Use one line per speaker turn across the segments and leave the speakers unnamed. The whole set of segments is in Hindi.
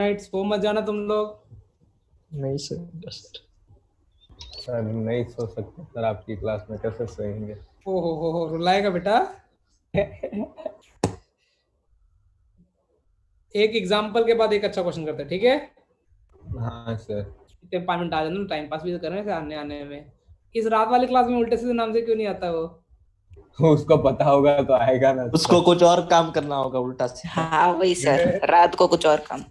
नाइट सो मत जाना तुम लोग।
नहीं सर।
सर नहीं सो सकते सर, आपकी क्लास में कैसे सोएंगे?
हो रुलाएगा बेटा। एक एग्जाम्पल के बाद एक अच्छा क्वेश्चन करते हैं, ठीक है?
हाँ सर।
5 मिनट आ जाना, टाइम पास भी तो कर रहे हैं आने आने में। इस रात वाली क्लास में उल्टे सीधे नाम से क्यों नहीं आता वो?
उसको पता होगा तो आएगा ना
उसको
सर।
कुछ और काम करना होगा उल्टा से।
हाँ वही सर, रात को कुछ और काम।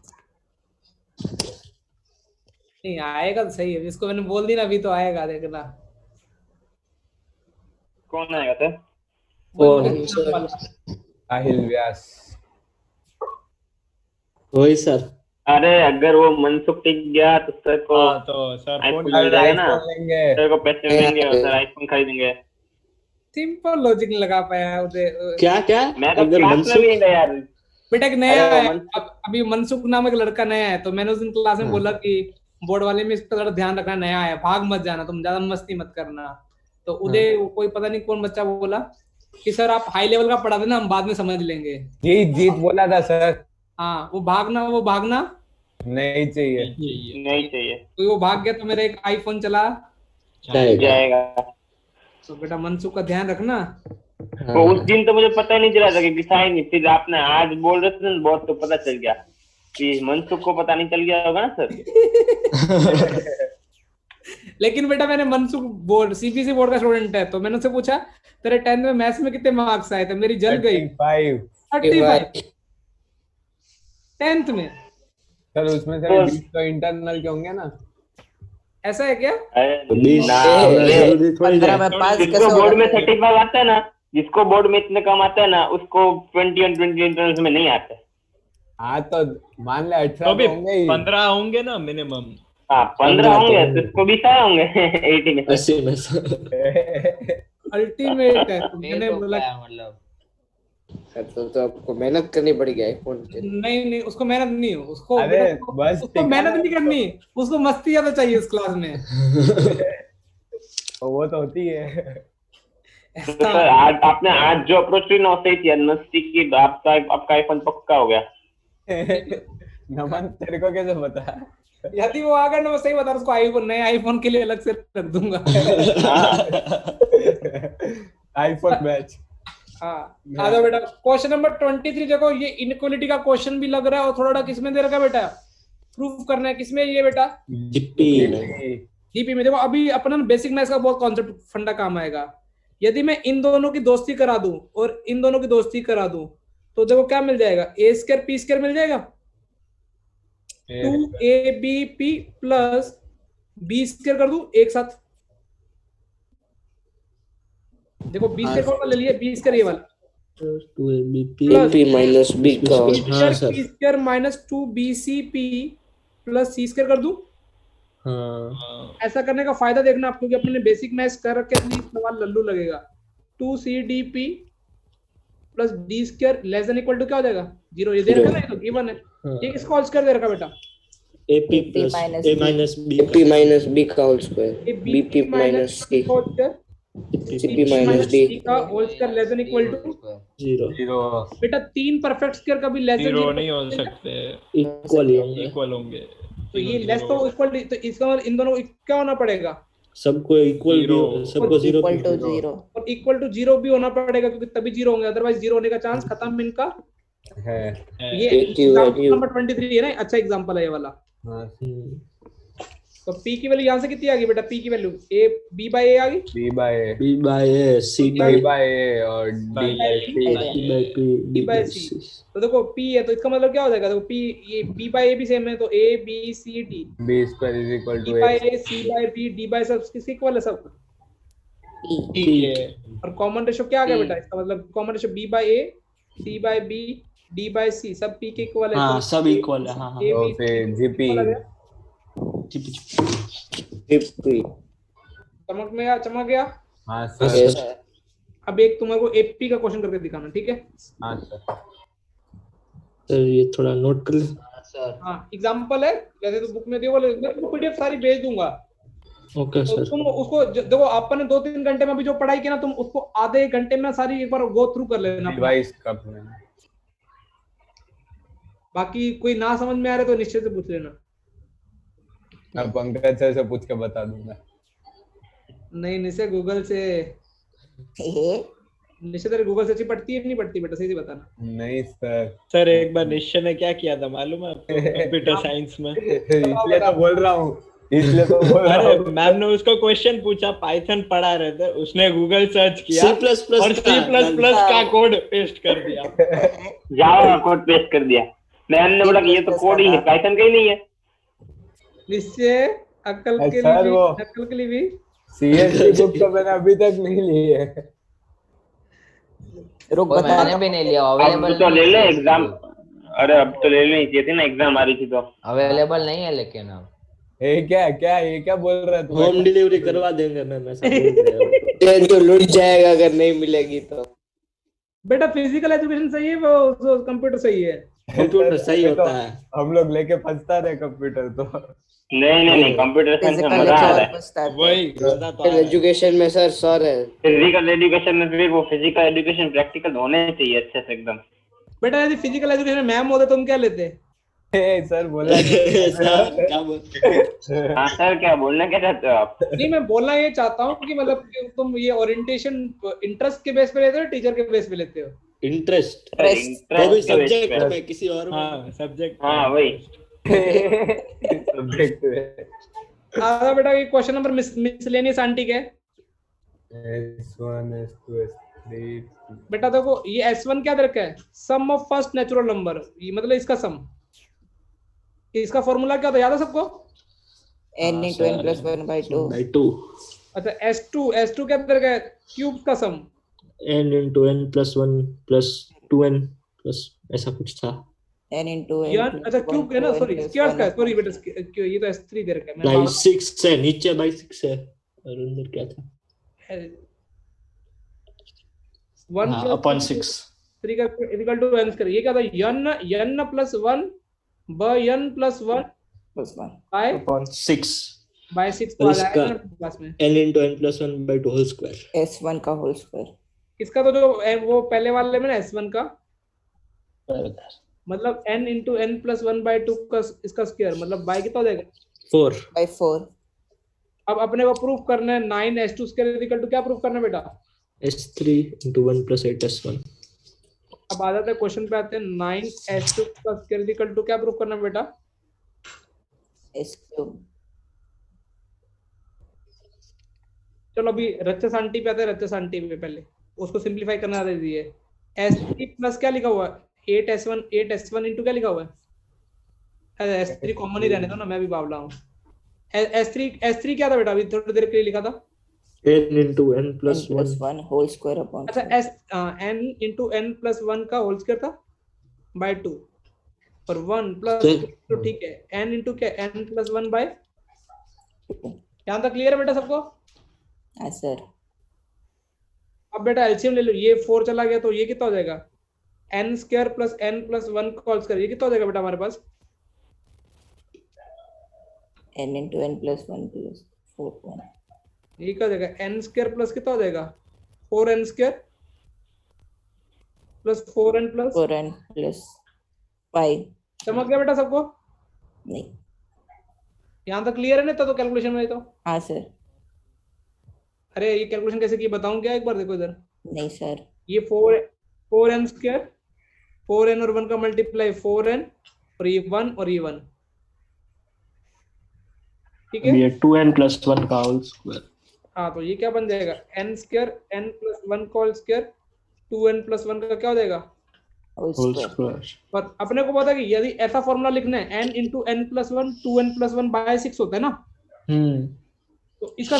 नहीं आएगा तो सही है, जिसको मैंने बोल दी ना अभी तो आएगा, देखना।
कौन आएगा सर?
कौन
सर?
साहिल व्यास।
वही सर।
अरे अगर वो मनसुख टिक गया तो सर को
हाँ तो सर
आईफोन
फोन
मिल जाएगा ना,
आईफोन लेंगे।
सर को पैसे मिलेंगे और सर आईफोन खरीदेंगे।
सिंपल लॉजिक नहीं लगा पाया उसे।
क्या क्या
मैं तो
अगर
क्लास में
मनसुख
भी नहीं था यार।
बेटा एक नया
अरे वो
है,
मनसुख
अभी मनसुख नाम एक लड़का नया है, तो मैंने उस दिन क्लास में बोला कि बोर्ड वाले में इसका थोड़ा ध्यान रखना, नया है, भाग मत जाना, तुम ज्यादा मस्ती मत करना। तो उदय कोई पता नहीं कौन बच्चा बोला कि सर आप हाई लेवल का पढ़ा देना, हम बाद में समझ लेंगे।
जीत जीत बोला था सर।
हाँ वो भागना
नहीं चाहिए।
नहीं चाहिए।
तो वो भाग गया तो मेरा एक आईफोन चला।
जाएगा।
तो बेटा मनसुख का ध्यान रखना।
तो उस दिन तो मुझे पता ही नहीं चला था कि दिखाई नहीं, फिर आपने आज बोल रहे थे बहुत तो पता चल गया कि मनसुख को पता नहीं चल गया होगा ना सर।
लेकिन बेटा मैंने मनसुख बोर्ड सीबीएसई बोर्ड का स्टूडेंट है, तो मैंने उससे पूछा तेरे 10th में मैथ्स में कितने मार्क्स आए थे, मेरी जल गई।
35
35 10th में।
सर उसमें से 20 तो इंटरनल के होंगे ना?
ऐसा है क्या?
जिसको बोर्ड में 35 आता है ना, जिसको बोर्ड में इतने कम आता है ना, उसको 20 और 20 इंटरनल में नहीं आते।
हाँ तो मान ले 18
तो भी
होंगे ही।
15 होंगे ना मिनिमम।
हाँ 15 होंगे तो इसको 20 आए होंगे 80 में।
80 में
अल्टीमेट है। तो मैंने बोला
मतलब तो आपको मेहनत करनी पड़ेगी आईफोन के लिए।
नहीं उसको मेहनत नहीं हो, उसको
अरे
बेटा,
बस
उसको मेहनत नहीं करनी, उसको मस्ती ज्यादा चाहिए उस क्लास में।
वो तो होती है।
तो सर आज जो अप्रोच की ना सही थी, मस्ती की, आपका आईफोन पक्का हो गया।
नमन तेरे को कैसे पता?
यदि वो आ गया ना, मैं सही बता रहा हूं, उसको आईफोन नए आईफोन के लिए अलग से रख दूंगा।
IPhone batch.
हाँ आ जाओ बेटा, क्वेश्चन नंबर 23 देखो, ये इनइक्वालिटी का क्वेश्चन भी लग रहा है और थोड़ा किसमें दे रखा है बेटा, प्रूफ करना है। किसमें ये बेटा? जीपी में। देखो अभी अपना बेसिक मैथ्स का बहुत कॉन्सेप्ट फंडा काम आएगा। यदि मैं इन दोनों की दोस्ती करा दूं और इन दोनों की दोस्ती करा दूं तो देखो क्या मिल जाएगा, ए स्क्वायर पी स्क्वायर मिल जाएगा, 2ab प्लस बी स्क्वायर कर दूं एक साथ। देखो बी स्क्वायर कौन सा ले लिया, बी स्क्वायर ये वाला,
2ab माइनस b का। हाँ sir.
P square minus 2bcp plus C square कर दूं।
हाँ
ऐसा करने का फायदा देखना आप, क्योंकि अपने बेसिक मैथ्स कर रखे, अपनी सवाल लल्लू लगेगा। 2cdp plus d square less than equal to क्या हो जाएगा, 0। ये दे रखा है ना, ये तो गिवन है। ये किसका होल स्क्वायर दे रखा बेटा?
ap plus a minus b, p minus b का whole square, bp minus c, cp minus d
का whole square less than equal to
0।
बेटा 3 परफेक्ट स्क्वायर कभी लेस देन
0 नहीं हो सकते,
इक्वल ही होंगे।
इक्वल होंगे।
तो ये लेस तो इक्वल, तो इसका मतलब इन दोनों को क्या होना पड़ेगा,
सबको इक्वल भी, सबको 0
इक्वल टू 0
और इक्वल टू 0 भी होना पड़ेगा, क्योंकि तभी 0 होंगे, अदरवाइज 0 होने का चांस खत्म इनका
है।
ये एग्जांपल नंबर 23 है ना, अच्छा एग्जांपल है ये वाला।
हाँ।
तो p की वैल्यू यहाँ से कितनी आ गई बेटा, p की value a b by a आ गई,
b by a,
b by a, c by
a और d by p,
d by c।
तो देखो p है तो इसका मतलब क्या हो जाएगा, देखो p ये b by a भी सेम है, तो a b c d,
b square is equal to
b by
a,
a c by b d by सब किसके इक्वल है सब,
ठीक है।
और कॉमन रेशियो क्या आ गया बेटा, इसका मतलब common ratio b by a c by b d by c सब p के इक्वल है।
हाँ सब इक्वल है। हाँ
तो फिर gp
चमक गया।
हाँ सर।
अब एक तुम्हारे को एपी का क्वेश्चन करके दिखाना, ठीक है?
हाँ सर।
सर ये थोड़ा नोट कर ले
सर।
हाँ एग्जांपल है, वैसे तो बुक में दिया, मैं पीडीएफ सारी भेज दूंगा।
ओके
तो
सर।
तुम उसको देखो, आपने 2-3 घंटे में अभी जो पढ़ाई की ना, तुम उसको आधे घंटे में सारी एक बार गो थ्रू कर लेना।
रिवाइज कर लेना।
बाकी कोई ना समझ में आ रहा तो निश्चय से पूछ लेना।
मैं पंकज सर से पूछ के बता दूंगा।
नहीं निश्चय गूगल से, निश्चय तेरे गूगल से अच्छी पढ़ती है नहीं पढ़ती बेटा, सही से बताना।
नहीं सर।
सर एक बार निश्चय ने क्या किया था मालूम है आपको कंप्यूटर साइंस में?
इसलिए तो बोल रहा हूँ, इसलिए तो बोल रहा
अरे
हूँ।
मैम ने उसको क्वेश्चन पूछा, पाइथन पढ़ा रहे थे, उसने गूगल सर्च किया और C++ का कोड पेस्ट कर दिया।
जावा का कोड पेस्ट कर दिया। मैम ने बोला कि ये तो कोड ही है, पाइथन का ही नहीं है।
निश्चय अक्ल के
सर
लिए
वो
भी, अक्ल के लिए भी
CSC बुक तो मैंने अभी तक नहीं ली है।
रुक बता
मैंने भी नहीं लिया,
अब
अवेलेबल
तो ले ले एग्जाम। अरे अब तो ले लेनी चाहिए थी ना, एग्जाम आ रही थी तो।
अवेलेबल नहीं है लेकिन अब
ये क्या बोल रहा तू?
होम डिलीवरी करवा देंगे मैम, ऐसा बोल रहे हो। ये तो लुट जाएगा अगर नहीं मिलेगी तो।
बेटा फिजिकल एजुकेशन सही है, वो कंप्यूटर सही है।
कंप्यूटर सही होता है।
हम लोग लेके फंसता रहे कंप्यूटर तो।
नहीं कंप्यूटर साइंस में मजा आ रहा है।
वही मजा तो आ रहा है।
एजुकेशन में सर है।
फिजिकल एजुकेशन में फिर वो फिजिकल एजुकेशन प्रैक्टिकल होने चाहिए अच्छे से एकदम।
बेटा यदि फिजिकल एजुकेशन में मैम होते तुम क्या लेते?
सर बोला
सर क्या बोल
हाँ सर, क्या बोलना क्या चाहते हो आप?
नहीं मैं बोलना ये चाहता हूँ कि मतलब कि तुम ये ओरिएंटेशन इंटरेस्ट के बेस पे लेते हो, टीचर के बेस पे लेते हो?
इंटरेस्ट वो भी सब्जेक्ट में किसी और में।
हाँ सब्जेक्ट,
हाँ वही
सब्जेक्ट है।
आधा बेटा ये क्वेश्चन नंबर मिसलेनियस आंटी के
S1 S2 S3।
बेटा देखो ये S1 क्या दे रखा है? सम ऑफ फर्स्ट नेचुरल नंबर, ये मतलब इसका सम। इसका फॉर्मूला क्या था, याद है सबको?
n into n plus 1 by 2।
अच्छा S2 क्या दे रखा है? क्यूब का सम।
n into n plus 1 plus 2n plus ऐसा कुछ था।
n into n
यार अच्छा क्यूब है ना, सॉरी स्क्वायर का, सॉरी बेटा ये तो S3 दे रखा है।
बाई 6 है, नीचे बाई 6 है और अंदर क्या था?
1
upon 6
3 का इक्वल टू n स्क्वायर। ये क्या था? n plus 1 by n plus 1
plus 1
by
upon 6
by 6
तो
तो आ
इसका
जाएगा क्लास में।
n into n plus 1 by 2 whole square।
s1 का होल स्क्वायर।
इसका तो जो वो पहले वाले में ना S1 का मतलब n into n plus 1 by 2 का इसका स्क्वायर मतलब बाय कितना हो जाएगा?
4
by 4।
अब अपने को प्रूफ करना है 9s2 स्क्वायर इक्वल टू क्या प्रूफ करना है बेटा?
s3 into 1 plus 8s1।
अब आ जाते हैं क्वेश्चन पे आते हैं। 9s2 का स्क्वायर इक्वल टू क्या प्रूफ करना है बेटा?
s3।
चलो अभी रचस आंटी पे आते हैं। रचस आंटी पे पहले उसको सिंपलीफाई करना दे दीजिए। s3 प्लस क्या लिखा हुआ है? 8s1 इंटू क्या लिखा हुआ है? s3 कॉमन ही रहने दो ना, मैं भी बावला हूँ। s3 क्या था बेटा? अभी थोड़ी देर के लिए लिखा था
n into n plus
1 whole square upon.
अच्छा n into n plus 1 का होल स्क्वायर था बाय 2 और 1 प्लस तो ठीक है n into क्या n plus 1 बाय। यहाँ तक क्लियर है बेटा सबको?
हाँ सर।
अब बेटा एलसीएम ले लो। ये 4 चला गया तो ये कितना हो जाएगा? n square plus n plus 1 का होल स्क्वायर। ये कितना हो जाएगा बेटा हमारे पास?
n into n plus 1 plus 4
ये क्या हो जाएगा? n स्क्वायर प्लस कितना हो जाएगा? 4n square plus 4n plus
4n plus 5।
समझ गया बेटा सबको?
नहीं।
यहाँ तक क्लियर है ना? तो कैलकुलेशन में तो
हाँ सर।
अरे ये कैलकुलेशन कैसे की बताऊं क्या? एक बार देखो इधर।
नहीं सर।
ये 4n स्क्वायर 4n और 1 का मल्टीप्लाई 4n और ये 1 और ये 1 ठीक है।
ये 2n plus 1 का होल स्क्वायर।
हाँ तो ये क्या बन जाएगा? n स्क्वायर n plus 1 का होल स्क्वायर 2n plus 1 का क्या हो जाएगा?
Whole
whole
square.
स्क्वायर।
पर अपने को पता है कि यदि ऐसा फॉर्मूला लिखना है n into n plus 1 2n plus 1 by 6 होता है ना, तो इसका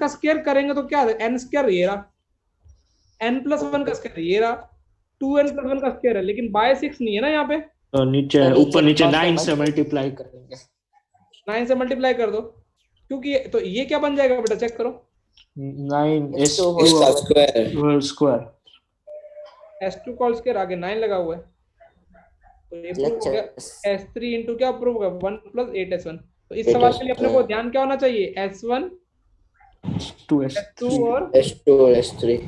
स्क्वायर करेंगे तो क्या है? n स्क्वायर ये रहा, n plus 1 का स्क्वायर ये रहा, 2n plus 1 का स्क्वायर है, लेकिन by 6 नहीं है ना यहाँ पे।
तो नीचे ऊपर नीचे 9 से मल्टीप्लाई करेंगे।
9 से मल्टीप्लाई कर दो क्योंकि तो ये क्या बन जाएगा बेटा? चेक करो।
9s2
square
whole square.
s2 का होल स्क्वायर आगे 9 लगा हुआ है तो ये प्रूफ हो गया। s3 इंटू क्या प्रूफ होगा? 1 प्लस 8s1। तो इस सवाल के लिए अपने को ध्यान क्या होना चाहिए? s1 s2 और
S2 और S3।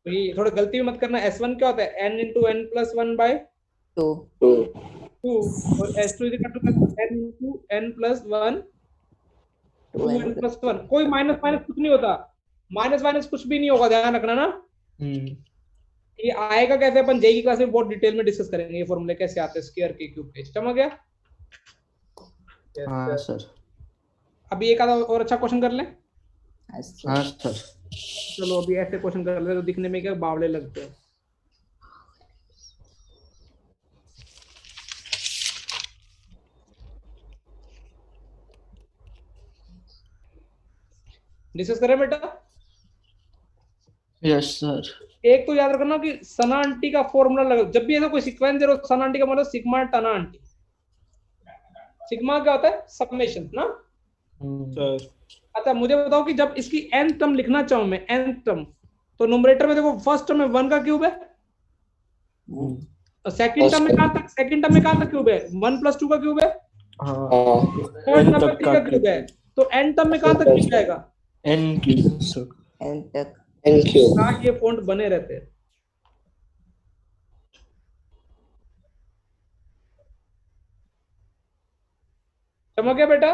तो ये थोड़ा गलती भी मत करना। s1 क्या होता है? n into n plus 1 by
2.
2 और S2 is equal to n into n plus 1 2n plus 1। कोई माइनस माइनस कुछ नहीं होता, माइनस माइनस कुछ भी नहीं होगा, ध्यान रखना ना। ये आएगा कैसे, अपन जेई की क्लास में बहुत डिटेल में डिस्कस करेंगे ये फॉर्मूले कैसे आते हैं स्क्वायर के क्यूब के। समझ गया?
हाँ सर।
अभी एक आधा और अच्छा क्वेश्चन कर लें।
हाँ सर।
चलो अभी ऐसे क्वेश्चन कर ले तो दिखने में क्या बावले लगते हैं। डिस्कस करें बेटा?
Yes sir.
एक तो याद रखना कि सना आंटी का फॉर्मूला लगा, जब भी ऐसा कोई सीक्वेंस दे रहा हो, सना आंटी का मतलब सिग्मा टना आंटी। सिग्मा क्या होता है? समेशन ना
सर।
अच्छा मुझे बताओ कि जब इसकी n टर्म लिखना चाहूं मैं, n टर्म, तो न्यूमरेटर में देखो फर्स्ट टर्म में 1 का क्यूब है, और सेकंड टर्म में कहां तक क्यूब है? 1 + 2 का क्यूब है, थर्ड टर्म में 3 का क्यूब है, तो n टर्म में कहां तक क्यूब जाएगा?
n cube sir.
n तक।
Thank you.
हाँ ये फॉन्ट बने रहते हैं। समझ गया बेटा?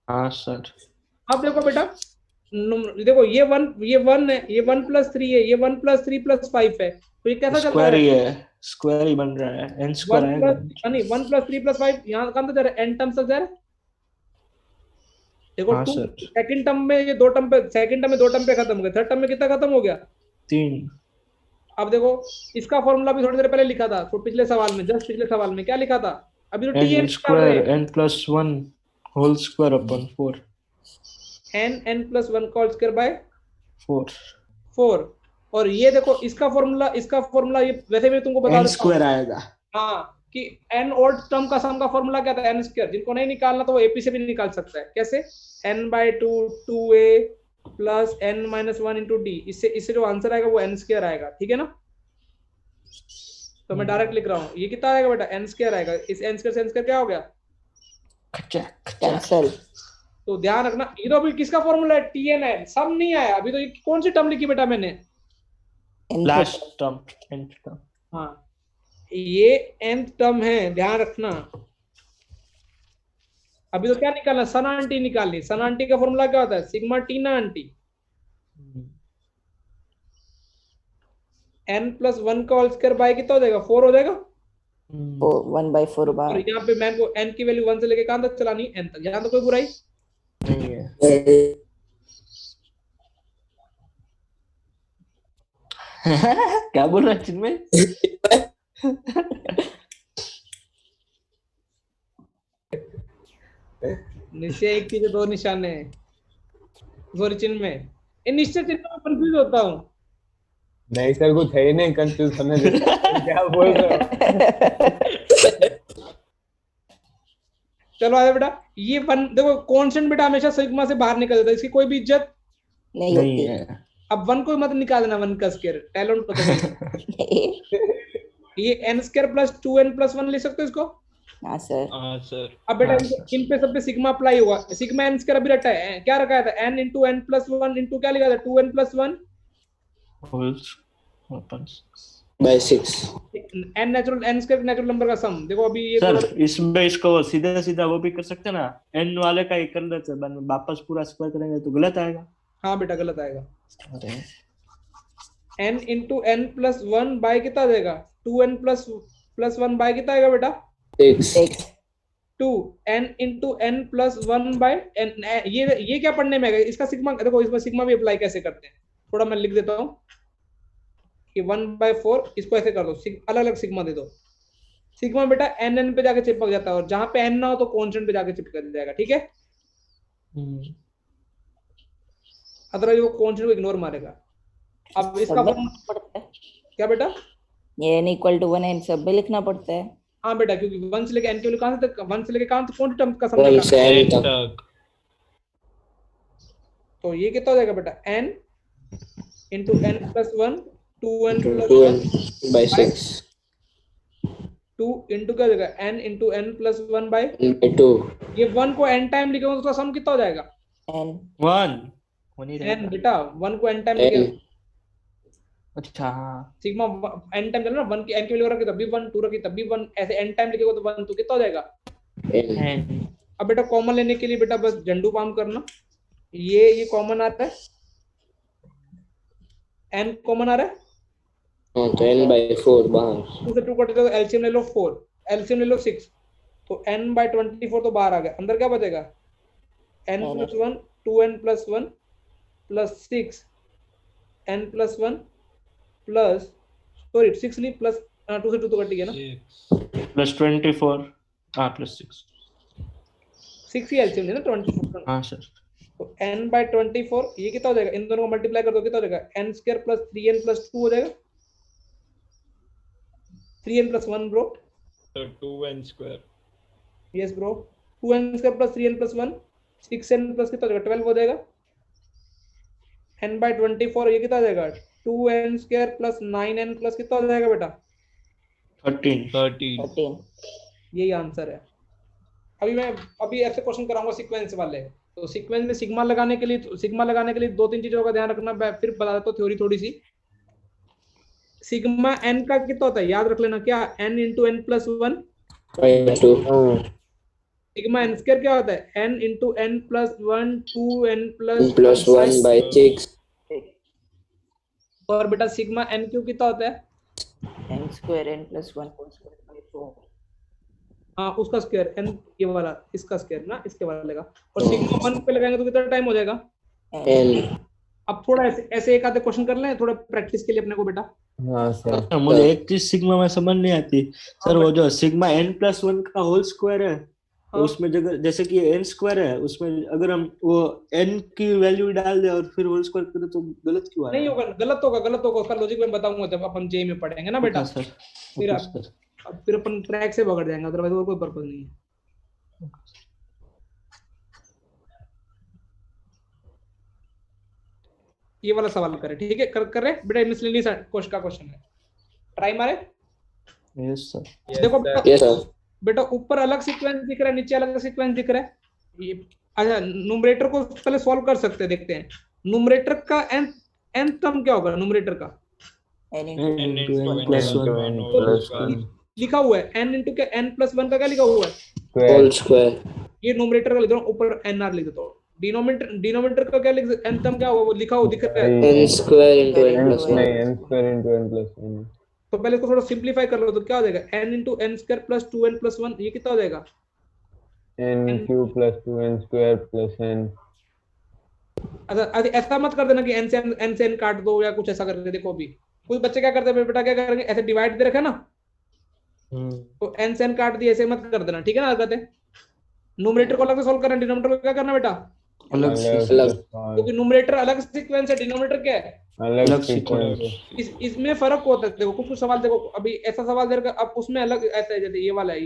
हाँ सर।
अब देखो बेटा, देखो ये 1 है, ये 1 + 3 है, ये 1 + 3 + 5 है, तो ये कैसा चल रहा
स्क्वायर ही
है?
है, स्क्वायर ही बन रहा है, n स्क्वायर आएगा।
1 + 3 + 5 यहाँ कहां तक जा रहा है? n टर्म्स तक जा रहा है। देखो
हाँ
2
सर।
सेकंड टर्म में ये 2 टर्म पे, सेकंड टर्म में 2 टर्म पे खत्म हो गया, थर्ड टर्म में कितना खत्म हो गया?
3।
अब देखो इसका फॉर्मूला भी थोड़ी देर पहले लिखा था, तो पिछले सवाल में, जस्ट पिछले सवाल में क्या लिखा था? अभी तो
n
tn
square n + 1 whole square upon 4।
n + 1 का होल स्क्वायर बाय
4।
और ये देखो इसका फॉर्मूला ये वैसे भी तुमको बता
n
देता हूं।
स्क्वायर आएगा।
हाँ कि n ऑड टर्म का सम का फॉर्मूला क्या था? n square. जिनको नहीं निकालना तो वो एपी से भी निकाल सकता है। कैसे? n/2 2a plus n - 1 into d। इससे जो आंसर आएगा वो n स्क्वायर आएगा। ठीक है ना? तो मैं डायरेक्ट लिख रहा हूँ, ये कितना आएगा बेटा? n स्क्वायर आएगा। इस n स्क्वायर से n स्क्वायर क्या हो गया?
कैंसल।
तो ध्यान रखना, ये तो अभी किसका फॉर्मूला है? tn है, सम नहीं आया अभी। तो ये कौन सी टर्म लिखी बेटा मैंने?
Last term, nth term.
हाँ ये nth टर्म है, ध्यान रखना। अभी तो क्या निकालना? सना आंटी निकालनी। सना आंटी का फॉर्मूला क्या होता है? सिग्मा टीना आंटी। n + 1 का होल स्क्वायर बाय कितना हो जाएगा? 4 हो जाएगा।
1/4 बार।
और यहाँ पे मैं को n की वैल्यू 1 से लेके कहां तक चलानी? n तक। यहाँ तो कोई बुराई
नहीं है। क्या बोल रहा है चिन्मय?
निश्चय एक चीज, 2 निशाने। सॉरी चिन्मय, इन निश्चय चिन्ह में कंफ्यूज होता हूँ।
नहीं सर, कुछ है ही नहीं कंफ्यूज होने देता। क्या बोल रहे हो?
चलो आगे बेटा, ये वन देखो कांस्टेंट बेटा हमेशा सिग्मा से बाहर निकल जाता है, इसकी कोई भी इज्जत
नहीं होती
है।
अब 1 को मत निकाल देना, 1 का स्क्वायर टैलेंट पता ये n² + 2n + 1 लिख सकते हो इसको।
हाँ सर।
हाँ सर।
अब बेटा इन पे सब पे सिग्मा अप्लाई हुआ। सिग्मा n² अभी रखा है, क्या रखा था? n × n + 1 इंटू क्या लिखा था? 2n + 1
holes upon
by 6.
n n² natural number का सम। देखो अभी ये
सर इसमें इसको सीधा सीधा वो भी कर सकते हैं ना, n वाले का ही कर लेते हैं, वापस पूरा स्क्वायर करेंगे तो गलत आएगा।
हाँ बेटा गलत आएगा।
अरे
n × n + 1 बाय कितना देगा? 2n + 1 बाय कितना आएगा बेटा?
6.
2 n × n + 1 बाय n। ये क्या पढ़ने में आएगा? इसका सिग्मा देखो, इसमें सिग्मा भी अप्लाई कैसे करते हैं, थोड़ा मैं लिख देता हूँ कि 1/4 इसको ऐसे कर दो, अलग अलग सिग्मा दे दो। सिग्मा बेटा n पे जाके चिपक जाता है, और जहां पे n ना हो तो कांस्टेंट पे जाके चिपक जाएगा। ठीक है? अदरवाइज वो कांस्टेंट को इग्नोर मारेगा। अब इसका
पड़ता है
क्या बेटा?
ये n = 1 n सब में लिखना पड़ता है।
हाँ बेटा, क्योंकि 1 से लेके n के लिए कहां तक, 1 से लेके कहां तक कौन सी टर्म का सम
1 से n
निकालना?
तक.
तो ये कितना हो जाएगा बेटा? n × n + 1 2n +
2n
1
by 6.
2 into क्या हो जाएगा? n × n + 1 bye
By 2.
ये 1 को n टाइम लिखेंगे तो उसका सम कितना हो जाएगा?
n
1
n बेटा 1 को n टाइम
n.
लिखेंगे
अच्छा हाँ
सिग्मा n टाइम चल रहा ना, 1 की n की वैल्यू रखी तब भी 1, 2 रखी तब भी 1, ऐसे n टाइम लिखेगा तो 1, तो कितना हो जाएगा?
n
अब बेटा कॉमन लेने के लिए बेटा बस झंडू बाम करना, ये कॉमन आता है, n कॉमन आ रहा है,
हाँ तो n/4 बाहर
2 से 2 कटेगा तो एलसीएम ले लो 4, एलसीएम ले लो 6, तो n/24 तो बाहर आ गया, अंदर क्या बचेगा? n + 1 2n + 1 + 6 n + 1 plus sorry 6 नहीं प्लस 2 से 2 तो कट गया ना,
+24 हाँ +6
6 ही एलसीएम लेना 24,
हाँ सर
तो n/24 ये कितना हो जाएगा? इन दोनों को मल्टीप्लाई कर दो कितना हो जाएगा? n² + 3n + 2 हो जाएगा, 3n + 1 ब्रो,
तो 2n²।
Yes bro, 2n² + 3n + 1 6n plus कितना हो जाएगा? 12 हो जाएगा, n/24 ये कितना हो जाएगा? 2n² + 9n प्लस कितना हो जाएगा बेटा?
13
यही आंसर है। अभी ऐसे क्वेश्चन कराऊंगा सीक्वेंस वाले, तो सीक्वेंस में सिग्मा लगाने के लिए दो तीन चीजों का ध्यान रखना, मैं फिर बता देता हूँ थ्योरी थोड़ी सी। सिग्मा n का कितना होता है याद रख लेना, क्या? n × n + 1, सिग्मा n² क्या होता है? n × n + 1 2n
+ 1/6
और बेटा सिग्मा n³ कितना होता है?
n² n + 1 whole square by 4
हाँ उसका स्क्वायर, n ये वाला इसका स्क्वायर ना, इसके वाले का, और सिग्मा 1 पे लगाएंगे तो कितना टाइम हो जाएगा?
n
अब थोड़ा ऐसे एक आधे क्वेश्चन कर लें थोड़ा प्रैक्टिस के लिए अपने को बेटा।
हाँ सर
मुझे एक चीज सिग्मा में समझ नहीं आती सर, वो जो सिग्मा n + 1 का होल स्क्वायर है, तो
हाँ।
उसमें जगह जैसे कि n² है, उसमें अगर हम वो n की वैल्यू डाल दे और फिर होल स्क्वायर करें तो गलत क्यों आ रहा
नहीं
है?
होगा, गलत होगा, उसका लॉजिक मैं बताऊंगा जब अपन जेई में पढ़ेंगे ना बेटा,
सर
फिर
ओके
अब
सर
फिर अपन ट्रैक से पकड़ जाएंगे, अदरवाइज और कोई पर्पस नहीं है। ये वाला सवाल करें, ठीक है? कर रहे बेटा, मिसलेनियस क्वेश्चन है, ट्राई मारे।
यस सर
देखो
yes sir
बेटा ऊपर अलग सीक्वेंस दिख रहा है, नीचे अलग सीक्वेंस दिख रहा है, ये अच्छा न्यूमरेटर को पहले सॉल्व कर सकते हैं, देखते हैं न्यूमरेटर का n टर्म क्या होगा? न्यूमरेटर का
n ×
n
n
× n
+ 1
+ 1
+1
लिखा हुआ है, n × क्या n + 1 का क्या लिखा हुआ है?
होल स्क्वायर
ये न्यूमरेटर का लिख दो, ऊपर nr लिख दो, डिनोमिनेटर का क्या लिख, n टर्म क्या होगा वो लिखा हो दिख रहा है,
n² × n + 1
नहीं n² × n + 1
तो पहले इसको थोड़ा सिंपलीफाई कर लो तो क्या हो जाएगा? n × n² + 2n + 1 ये कितना हो जाएगा?
n³ + 2n² + n
अच्छा ऐसा मत कर देना कि n से n काट दो या कुछ ऐसा करके, देखो अभी कुछ बच्चे क्या करते हैं बेटा, क्या करेंगे ऐसे डिवाइड दे रखा है ना, तो n से n काट दिए, ऐसे मत कर देना, ठीक है ना? हरकत है, न्यूमरेटर को अलग से सॉल्व करना, डिनोमिनेटर को क्या करना बेटा?
अलग से
अलग
क्योंकि न्यूमरेटर अलग सीक्वेंस है, डिनोमिनेटर क्या है?
अलग सीक्वेंस
इसमें फर्क होता है, देखो कुछ सवाल देखो, अभी ऐसा सवाल दे रखा, अब उसमें अलग ऐसा है, जैसे ये वाला है,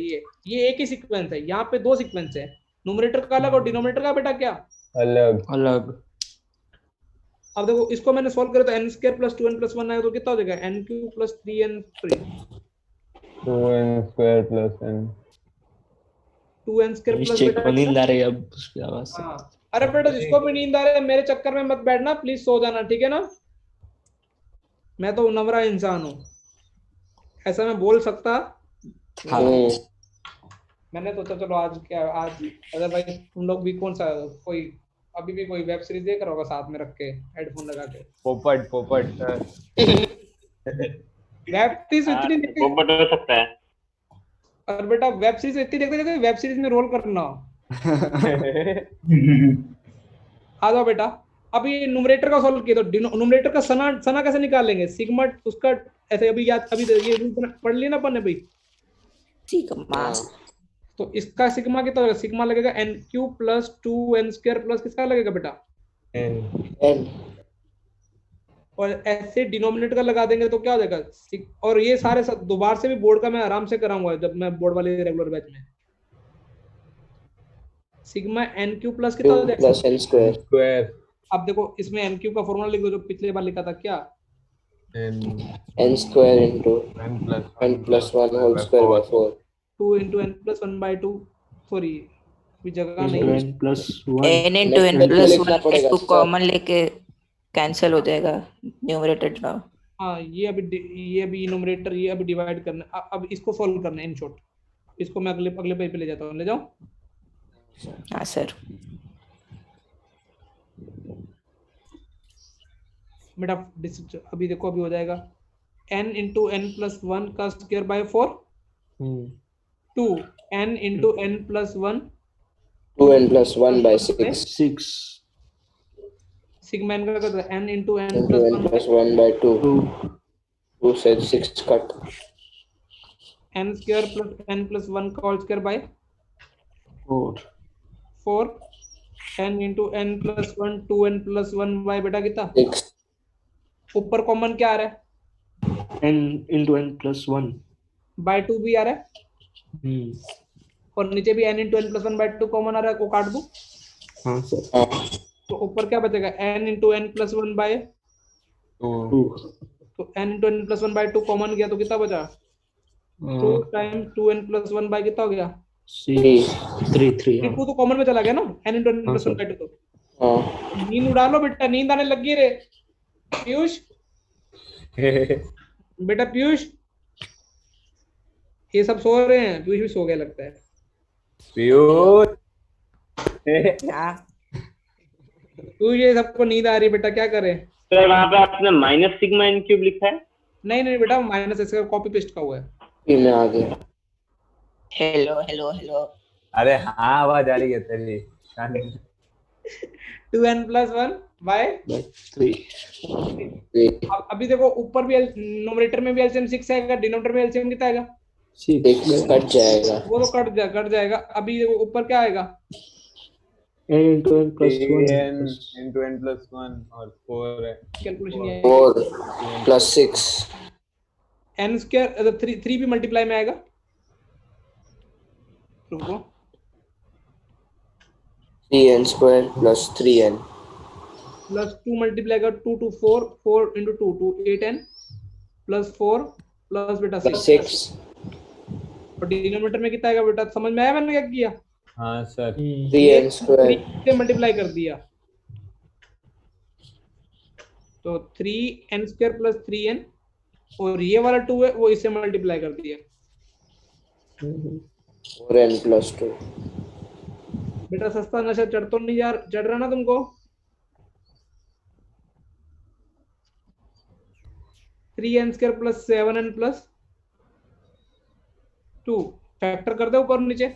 ये एक ही सीक्वेंस है, यहाँ पे दो सीक्वेंस है, न्यूमरेटर का अलग और डिनोमिनेटर का बेटा क्या
अलग
अलग।
अब देखो इसको मैंने सॉल्व किया तो n² + 2n + 1 आएगा तो कितना हो जाएगा? n³ + 3n3
2n² + n
2n² plus
check को नींद आ रही है अब उसकी आवाज से।
हाँ अरे बेटा जिसको भी नींद आ रहा है मेरे चक्कर में मत बैठना प्लीज, सो जाना, ठीक है ना? मैं तो नवरा इंसान हूँ, ऐसा मैं बोल सकता
हाँ
मैंने सोचा चलो आज क्या, आज अगर भाई तुम लोग भी कौन सा कोई अभी भी कोई वेब सीरीज देख रहा होगा साथ में रख के हेडफोन लगा के,
पोपट सर
वेब सीरीज इतनी देखते,
पोपट हो सकता है।
और बेटा वेब सीरीज इतनी देखते वेब सीरीज में रोल करना आ जाओ बेटा। अब ये न्यूमरेटर का सॉल्व किया तो न्यूमरेटर का सना कैसे निकालेंगे? सिग्मा उसका ऐसे अभी याद, अभी ये रूल पढ़ लिया ना अपन ने भाई,
सिग्मा
तो इसका सिग्मा कितना होगा? सिग्मा लगेगा n³ + 2n² प्लस किसका लगेगा बेटा?
n
और ऐसे डिनोमिनेटर का लगा देंगे तो क्या हो जाएगा? और ये सारे दोबारा से भी बोर्ड का मैं आराम से कराऊंगा जब मैं बोर्ड वाले रेगुलर बैच में। सिग्मा n³ प्लस कितना हो
2
जाएगा?
+ n स्क्वायर
अब देखो इसमें n³ का फॉर्मूला लिख दो जो पिछले बार लिखा था, क्या?
n
n² × n + 1 whole square by 4
2 × n + 1/2 sorry कोई जगह नहीं,
n + 1
n × n
लिखना
+ 1
पड़ेगा
इसको कॉमन लेके कैंसिल हो जाएगा न्यूमरेटर ना,
हाँ ये अभी इनोमिनेटर ये अभी डिवाइड करना है। अब इसको सॉल्व करना है इन शॉर्ट। इसको मैं अगले अगले पेज पे ले जाता हूँ, ले जाओ।
हाँ सर।
बेटा अभी देखो अभी हो जाएगा n into n plus one का square by 4 2 n into n plus one
2n plus 1 by 6
6
sigma n का करता है n into n
into n plus 1 by 2 2 से 6 cut
n square plus n plus one का whole square by 4 n into n plus one 2n plus one by बेटा कितना
6
ऊपर कॉमन क्या आ रहा है
n into n plus 1
by 2 भी आ रहा है और नीचे भी n into n plus one by 2 common आ रहा है, को काट दूं।
हाँ सर।
तो ऊपर क्या बचेगा n into n plus one by
2
तो n into n plus one by 2 common गया तो कितना बचा 2 times 2n plus one bye कितना हो गया
3
2 तो कॉमन में चला गया ना n into n plus one by 2 तो
हाँ
नींद उड़ा लो बेटा, नींद आने लगी रे पीयूष बेटा पीयूष ये सब सो रहे हैं, पीयूष भी सो गया लगता है।
पीयूष
हाँ
पीयूष ये सबको नींद आ रही है बेटा, क्या करे।
सर वहाँ पे आपने माइनस सिग्मा एन क्यूब लिखा है।
नहीं नहीं बेटा माइनस इसका कॉपी पेस्ट का हुआ है।
ये मैं आ गया
हेलो हेलो हेलो।
अरे हाँ आवाज आ रही है तेरी
2n प्लस वन बाय
3
अभी देखो ऊपर भी नोमिनेटर में भी एलसीएम 6 आएगा, डिनोमिनेटर में एलसीएम कितना आएगा
6 कट जाएगा
वो तो कट जाएगा। अभी देखो ऊपर क्या आएगा
n into n plus 1
n into n plus 1 और 4 है
कैलकुलेशन ये
4 plus 6
n स्क्वायर 3 भी मल्टीप्लाई में आएगा। रुको
3n square plus 3n
plus 2 multiply का 2 to 4 4 into 2 to 8n plus 4 plus बेटा
plus
6
6
और डिनोमिनेटर में कितना आएगा बेटा, समझ में आया मैंने क्या किया।
हाँ सर
3n square
3 से मल्टीप्लाई कर दिया तो 3n स्क्वायर प्लस 3n और ये वाला 2 है वो इससे मल्टीप्लाई कर दिया
4n plus 2
बेटा सस्ता नशा चढ़ तो नहीं चढ़ रहा ना तुमको। 3n square plus 7n plus 2 factor कर दो ऊपर नीचे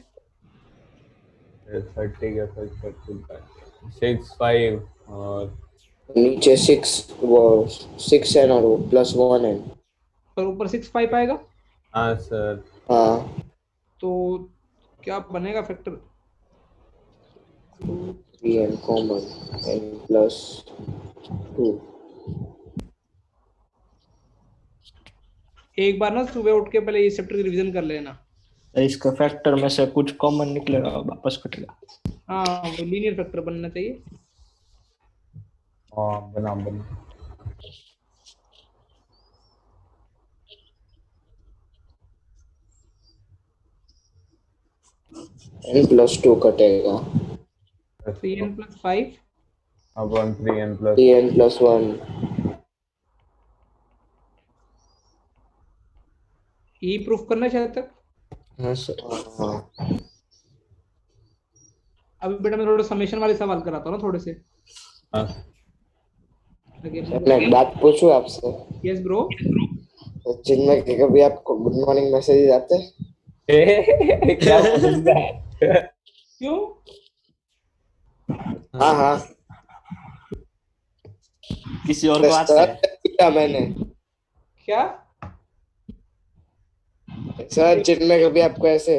30 का 6 5 और
नीचे 6 वो 6n और वो plus 1n
और ऊपर 6 5 आएगा।
हाँ सर
हाँ
तो क्या बनेगा factor
3n common n plus 2
एक बार ना सुबह उठ के पहले इस चैप्टर की रिवीजन कर लेना।
इसका फैक्टर में से कुछ कॉमन निकलेगा वापस कटेगा।
हाँ वो लीनियर फैक्टर बनना चाहिए।
हाँ बना
n plus 2 कटेगा
3n प्लस 5
अपन 3n plus
3n plus 1
ये प्रूफ करना है शायद तक।
हाँ सर।
हाँ
अभी बेटा मैं थोड़ा समेशन वाले सवाल कराता हूँ ना थोड़े से।
हाँ
मैं एक बात पूछूं आपसे
यस ब्रो।
तो जिनमें कभी आपको गुड मॉर्निंग मैसेज आते हैं
क्या बोल रहा है
क्यों
हाँ हाँ
किसी और को आता है
किया मैंने
क्या
सर जिनमें कभी आपको ऐसे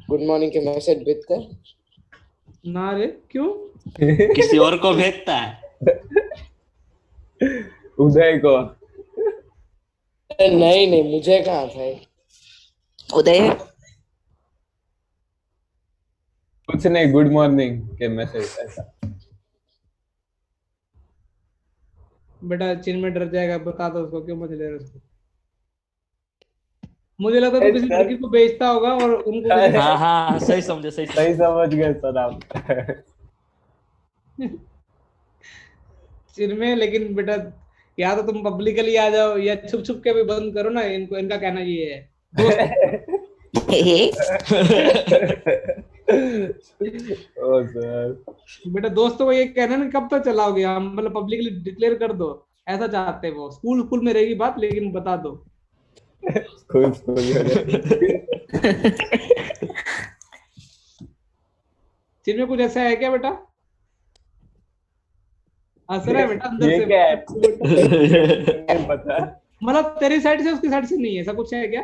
गुड मॉर्निंग के मैसेज भेजते हैं
ना रे क्यों
किसी और को भेजता है
उदय को
नहीं नहीं मुझे कहाँ था
उदय
कुछ नहीं गुड मॉर्निंग के मैसेज ऐसा
बेटा चिन्ह में डर जाएगा, बता दो उसको क्यों मजे ले रहे हो उसको। मुझे लगता है तो किसी लड़की को बेचता होगा और उनको
हाँ हाँ सही समझे सही
समझ गए सर आप
चिन्ह में। लेकिन बेटा या तो तुम पब्लिकली आ जाओ या छुप छुप के भी बंद करो ना, इनको इनका कहना ये है।
ओ सर,
बेटा दोस्तों को ये कहना ना, कब तक चलाओगे हम, मतलब पब्लिकली डिक्लेयर कर दो, ऐसा चाहते हैं वो। स्कूल स्कूल में रहेगी बात, लेकिन बता दो।
स्कूल
चिन्ह में कुछ ऐसा है क्या बेटा? हंस रहा है बेटा अंदर
ये
से।
क्या है? नहीं पता।
मतलब तेरी साइड से उसकी साइड से नहीं है, ऐसा कुछ है क्या?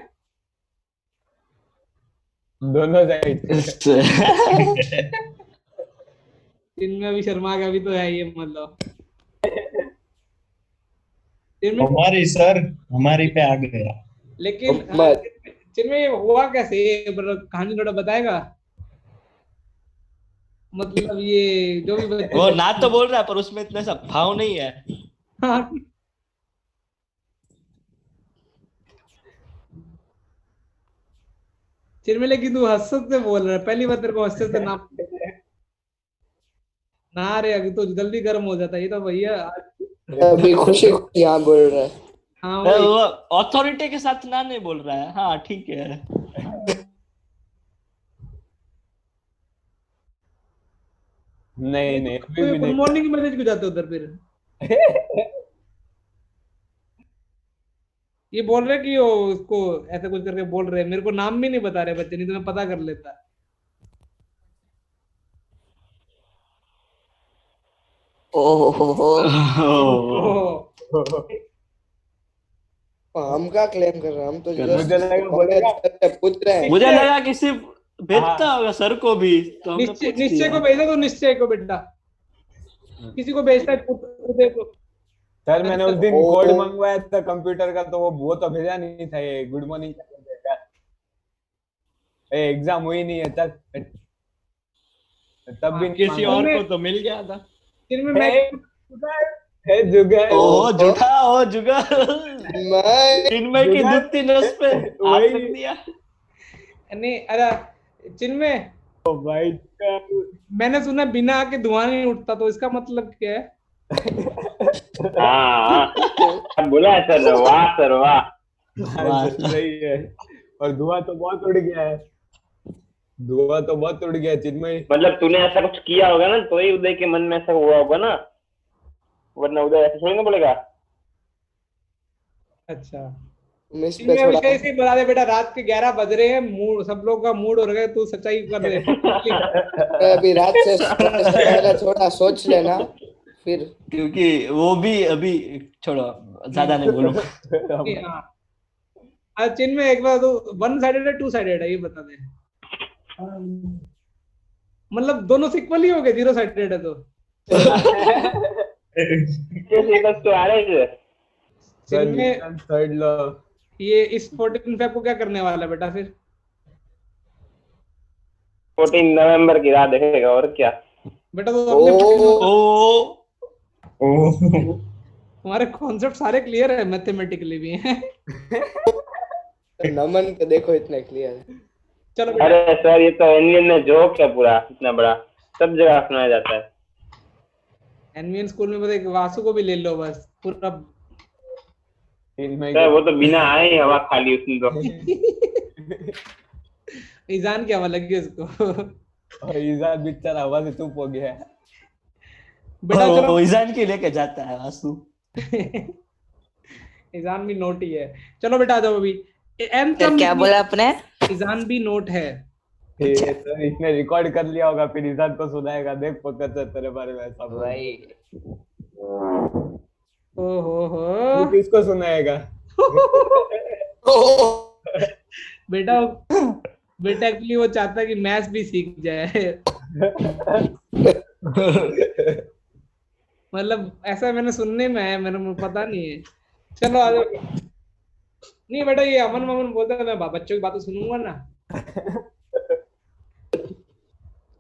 दोनों साइड।
चिन्ह भी शर्मा का भी तो है ये, मतलब चिन्ह
हमारी सर हमारी पे आ गया।
लेकिन चिन्ह में ये हुआ कैसे, ये मतलब कहानी थोड़ा बताएगा? मतलब ये जो भी बच्चे
वो ना तो बोल रहा है पर उसमें इतना सा भाव नहीं है।
चिन्ह लेकिन तू हंसत से बोल रहा है, पहली बार तेरे को हंसते से ना ना रे, अभी तो जल्दी गर्म हो जाता है ये तो भैया।
अभी खुशी खुशी हाँ बोल रहा है।
हाँ
वो अथॉरिटी के साथ ना नहीं बोल रहा है। हाँ ठीक है।
नहीं नहीं, अभी
तो
भी
गुड
नहीं।
मॉर्निंग मैसेज क्यों जाते उधर फिर? ये बोल रहे कि वो उसको ऐसे कुछ करके बोल रहे हैं, मेरे को नाम भी नहीं बता रहे बच्चे, नहीं तो मैं पता कर लेता।
ओहो
हम क्या क्लेम कर रहे हैं, हम तो
मुझे लगा बोलेगा।
पूछ रहे हैं।
मुझे लगा कि सिर्फ भेजता होगा सर को भी, तो हमने
निश्चय
पूछ
निश्चय
लिया।
को भेजा तो निश्चय को बेटा, किसी को भेजता है उदय को।
सर मैंने उस दिन
ओ।
कोड मंगवाया था कंप्यूटर का, तो वो तो भेजा नहीं था। ये गुड मॉर्निंग एग्जाम हुई नहीं है तब भी नहीं
किसी और को तो मिल गया था।
फिर में मैं
है जुगाड़।
ओहो झूठा हो जुगाड़।
मैं
चिन्मय की दुखती नस पे हाथ रख दिया।
नहीं, अरे चिन्मय,
भाई
मैंने सुना बिना आके धुआं नहीं उठता, तो इसका मतलब क्या है?
हाँ बोला है सर, वाह सर वाह।
सही है। और धुआं तो बहुत उड़ गया है, धुआं तो बहुत उड़ गया चिन्मय।
मतलब तूने ऐसा कुछ किया होगा ना, तो ही उदय के मन में ऐसा हुआ होगा ना, वरना उदय ऐसा थोड़ी ना बोलेगा।
अच्छा
मिस पे
चिन्मय
थोड़ा
विषय से बता दे बेटा, रात के 11 बज रहे हैं, मूड सब लोग का मूड हो रहा है, तू सच्चाई कर रहे।
अभी रात से पहले थोड़ा सोच लेना फिर।
क्योंकि वो भी अभी छोड़ो, ज्यादा नहीं बोलूंगा।
हाँ चिन्मय एक बार तो 1 साइडेड है 2 साइडेड है ये बता दे। मतलब दोनों इक्वल ही हो गए, 0 साइडेड है तो। चिन्मय
थर्ड लॉ।
ये इस 14 फेब को क्या करने वाला है बेटा फिर?
14 नवंबर की रात देखेगा और क्या।
बेटा तो अपने
ओ
तुम्हारे कॉन्सेप्ट सारे क्लियर है, मैथमेटिकली भी हैं।
नमन को देखो इतना क्लियर है।
चलो बेटा,
अरे सर ये तो एनवीएन में जोक है पूरा, इतना बड़ा सब जगह सुनाया जाता है।
एनवीएन स्कूल में बस एक वासु को भी ले लो, बस पूरा।
सर वो तो बिना आए ही हवा खाली उसने तो।
ईजान की हवा लगी उसको।
और ईजान बेचारा हवा से चुप हो गया है।
बेटा चलो,
ईजान के लेके जाता है आंसू।
ईजान भी नोट ही है। चलो बेटा आ जाओ अभी।
फिर क्या बोला आपने?
ईजान भी नोट है।
तो इसने रिकॉर्ड कर लिया होगा, फिर ईजान को सुनाएगा। देख पकड़ तेरे बारे में ऐसा
भाई
ओहो
किसको सुनाएगा?
बेटा बेटा एक्चुअली वो चाहता है कि मैथ्स भी सीख जाए। मतलब ऐसा मैंने सुनने में है, मेरे को पता नहीं है। चलो आ जाओ। नहीं बेटा ये अमन ममन बोलता है, मैं बच्चों की बातें सुनूंगा ना।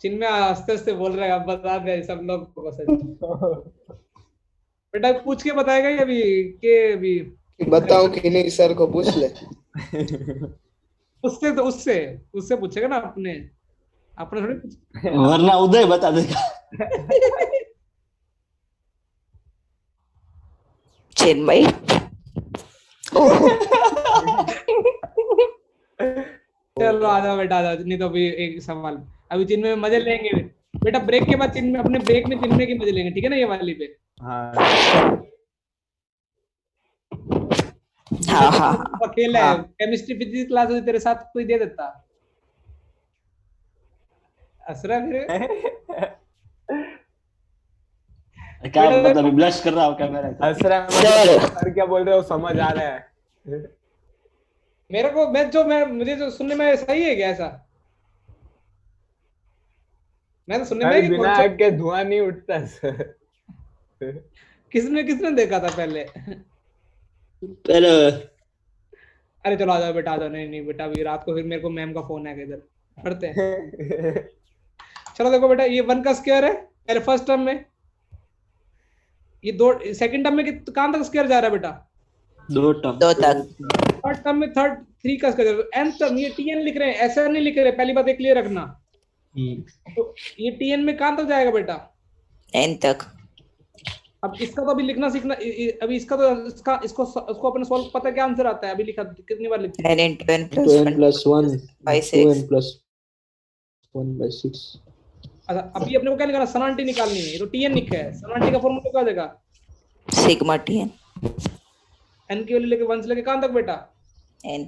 चिन्मय आस्ते आस्ते बोल रहे हैं, अब बता दे सब लोग को सच। बेटा पूछ के बताएगा ये अभी के अभी
बताओ कि नहीं, सर को पूछ ले।
उससे तो उससे पूछेगा ना, अपने थोड़ी।
वरना उदय बता देगा।
चिन्मय
चलो आ जाओ बेटा, आ जाओ। नहीं तो अभी एक सवाल, अभी चिन्मय में मजे लेंगे बेटा। ब्रेक के बाद चिन्मय, अपने ब्रेक में चिन्मय की मजे लेंगे, ठीक है ना, ये वाली पे।
हाँ
हाँ
अकेला है, केमिस्ट्री फिजिक्स क्लास होती तेरे साथ कोई दे देता। असरा फिर
क्या मतलब ब्लश कर रहा हो क्या मेरा?
असरा सर क्या बोल रहे हो समझ आ रहा है।
मेरे को, मुझे जो सुनने में सही है क्या ऐसा? मैं तो सुनने में
बिना आग के धुआं नहीं उठता सर।
किसने देखा था पहले? अरे चलो आ जाओ बेटा, आ जाओ। नहीं बेटा, अभी रात को फिर मेरे को मैम का फोन है, इधर पढ़ते हैं। चलो देखो बेटा, ये 1 का स्क्वायर है पहले फर्स्ट टर्म में, ये 2 सेकंड टर्म में कहां तक स्क्वायर जा रहा है बेटा?
2 तक।
थर्ड टर्म में 3 का स्क्वायर। nth टर्म ये tn लिख रहे हैं, ऐसा नहीं लिख रहे, पहली बात एक क्लियर रखना। तो ये tn में कहां तक जाएगा बेटा?
n तक।
अब इसका तो अभी लिखना सीखना, अभी इसका तो इसको अपने सॉल्व पता है क्या आंसर आता है? अभी लिखा कितनी बार लिखा?
n into n plus 1 by 6
plus 1 by 6।
अच्छा, अभी अपने को क्या निकालना? सनांटी निकालनी है। तो tn लिखा है, सनांटी का फॉर्मूला क्या हो जाएगा?
Sigma tn।
n की वैल्यू लेके 1 से लेके कहां तक बेटा?
n।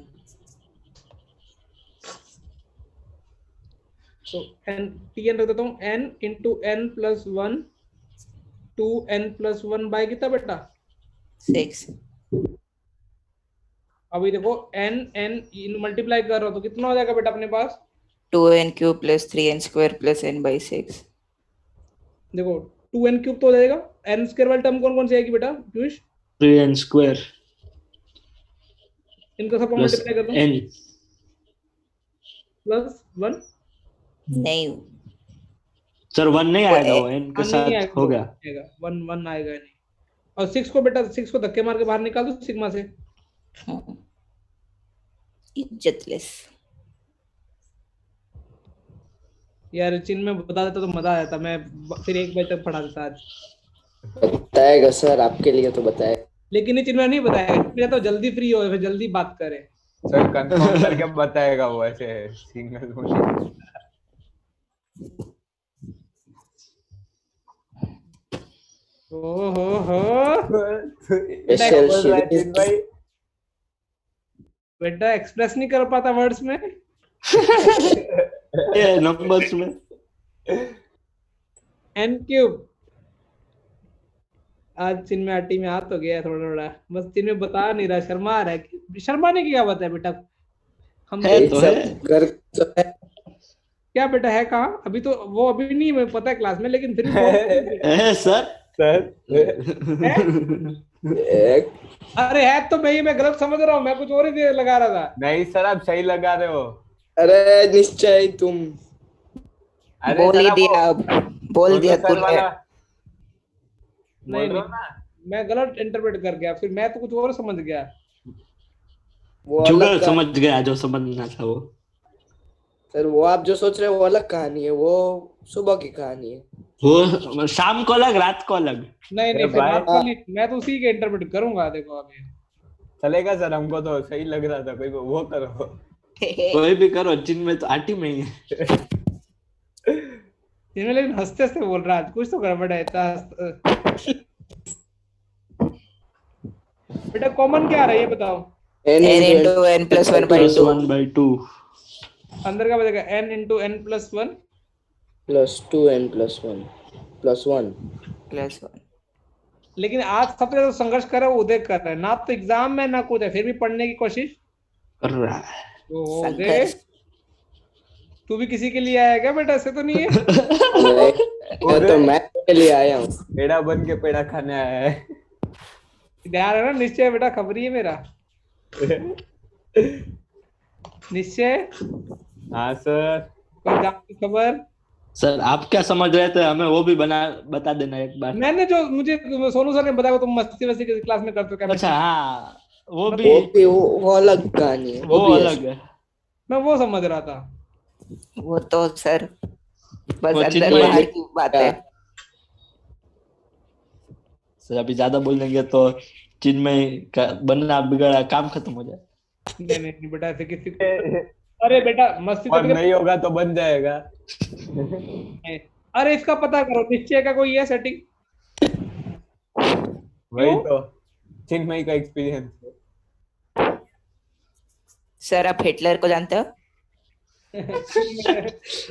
तो n tn रख देता हूँ, n into n plus 1 2n plus 1 by कितना बेटा?
6।
अभी देखो n मल्टीप्लाई कर रहा हो तो कितना हो जाएगा बेटा अपने पास?
2n cube plus 3n square plus n by 6।
देखो 2n क्यूब तो हो जाएगा, n स्क्वायर वाली टर्म कौन कौन सी आएगी बेटा पीयूष?
3n स्क्वायर
इनको सबको मल्टीप्लाई कर दो,
n
प्लस 1।
नहीं
सर 1 नहीं आएगा, वो n के साथ हो गया।
1 आएगा नहीं। और 6 को बेटा, 6 को धक्के मार के बाहर निकाल दो सिग्मा से।
इज्जतलेस।
यार चिन्ह में बता देता तो मजा आ जाता, मैं फिर 1 बजे तक पढ़ा देता आज।
बताएगा सर, आपके लिए तो बताएगा,
लेकिन ये चिन्ह में नहीं बताएगा, मेरा तो जल्दी फ्री हो, फिर जल्दी बात करे।
सर कंफर्म करके बताएगा वो, ऐसे सिंगल मोशन। बेटा
एक्सप्रेस नहीं कर पाता वर्ड्स में।
ये नंबर्स में
n क्यूब। आज चिन्ह में आटी में हाथ हो गया थोड़ा थोड़ा, बस चिन्ह में बता नहीं रहा, शर्मा आ रहा है। शर्माने की क्या बात है बेटा? हम
है तो है।
क्या बेटा है कहाँ? अभी तो वो अभी नहीं, मैं पता है क्लास में, लेकिन फिर
है सर।
अरे है तो मैं गलत समझ रहा हूँ, मैं कुछ और ही लगा रहा था।
नहीं सर आप सही लगा रहे हो।
अरे निश्चय तुम
बोल ही दिया, अब बोल दिया तूने।
नहीं मैं गलत इंटरप्रेट कर गया, फिर मैं तो कुछ और समझ गया।
जुगल समझ गया जो समझना था वो।
सर वो आप जो सोच रहे हो वो अलग कहानी है, वो सुबह की कहानी है।
वो शाम को अलग, रात को अलग।
नहीं फिर रात को नहीं, मैं तो उसी के इंटरप्रेट करूंगा। देखो अभी
चलेगा सर, हमको तो सही लग रहा था, कोई वो करो।
कोई भी करो, जिन में तो आटी में ही है।
लेकिन हंसते हंसते बोल रहा है, कुछ तो गड़बड़ है। बेटा कॉमन क्या आ रहा है ये बताओ?
n into n plus 1 by 2।
अंदर का बचेगा n into n plus 1
plus 2n plus 1 plus 1।
लेकिन आज सबसे ज्यादा संघर्ष कर रहा है उदय कर रहा है, ना तो एग्जाम में ना कुछ है, फिर भी पढ़ने की कोशिश
कर रहा है।
उदय तू भी किसी के लिए आया क्या बेटा? ऐसे तो नहीं है।
मैं तो मैथ के लिए आया हूँ।
पेड़ा बन के पेड़ा खाने आया है।
ध्यान है ना? निश्चय बेटा खबरी है मेरा। निश्चय।
हाँ सर।
कोई काम की खबर?
सर आप क्या समझ रहे थे, हमें वो भी बता देना एक बार।
मैंने जो मुझे सोनू सर ने बताया तुम मस्ती वस्ती किसी क्लास में करते हो क्या?
अच्छा हाँ, वो
अलग कहानी है,
वो अलग है।
मैं वो समझ रहा था।
वो तो सर बस अंदर बाहर की बात है।
सर अभी ज्यादा बोल देंगे तो चिन्मय का बनना बिगड़ा काम खत्म हो जाए।
नहीं नहीं नहीं बेटा, ऐसे किसी अरे बेटा मस्ती
और
तो
नहीं होगा तो बन जाएगा।
अरे इसका पता करो, निश्चय का कोई है सेटिंग?
वही तो चिन्मय का एक्सपीरियंस है।
सर आप हिटलर को जानते हो?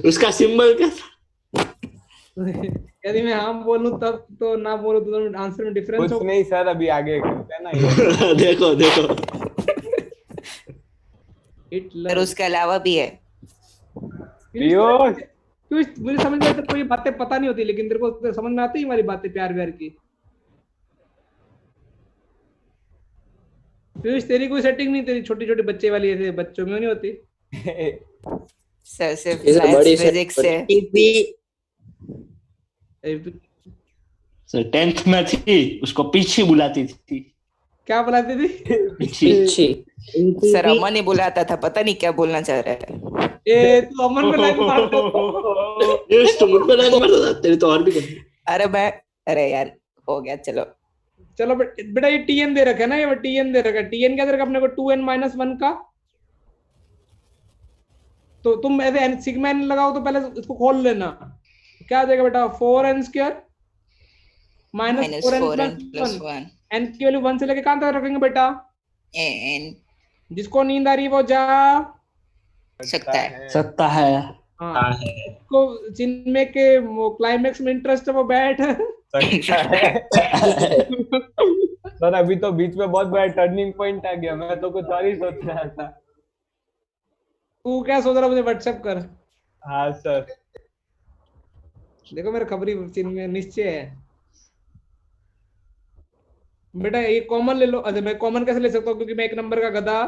उसका सिंबल क्या था?
यदि मैं हाँ बोलूं तब तो ना बोलूं तो आंसर में डिफरेंस
कुछ
होगा।
नहीं सर, अभी आगे करते हैं ना ये।
देखो देखो
सर
हिटलर
उसके अलावा भी है।
पीयूष
क्यों मुझे समझ में आता, कोई बातें पता नहीं होती, लेकिन तेरे को तो समझ में आती है हमारी बातें प्यार व्यार की। पीयूष तेरी कोई सेटिंग नहीं, तेरी छोटी छोटी बच्चे वाली ऐसे बच्चों में नहीं होती?
सर सिर्फ
इसे बड़ी
फिजिक्स से।
सर 10th में थी, उसको पीछी बुलाती थी।
क्या बुलाती थी?
पीछी।
सर अमन ही बुलाता था, पता नहीं क्या बोलना चाह रहा है।
ए तू अमन पे लाइन मारता था।
ये तो मुझ पे लाइन मारता था, तेरी तो और भी करनी।
अरे यार हो गया, चलो
चलो बेटा ये टीएन दे रखा है ना, ये टीएन दे रखा है। टीएन क्या दे रखा है अपने को? 2n-1 का। तो तुम ऐसे सिग्मा n लगाओ तो पहले इसको खोल लेना। क्या आ जाएगा बेटा? 4n² minus 4n+1। n की वैल्यू 1 से लेके कहां तक रखेंगे बेटा?
एन
जिसको नींद आ रही है वो जा
सकता है।
हाँ, जिसको जिनमें के क्लाइमेक्स में इंटरेस्ट है वो बैठ
सर अभी तो बीच में बहुत बड़ा टर्निंग पॉइंट आ गया, मैं तो कुछ और ही सोच रहा था।
तू क्या सोच रहा? मुझे व्हाट्सएप कर।
हाँ सर।
देखो मेरे खबरी चिन्ह में निश्चय है बेटा। ये कॉमन ले लो। अच्छा मैं कॉमन कैसे ले सकता हूँ, क्योंकि मैं एक नंबर का गधा।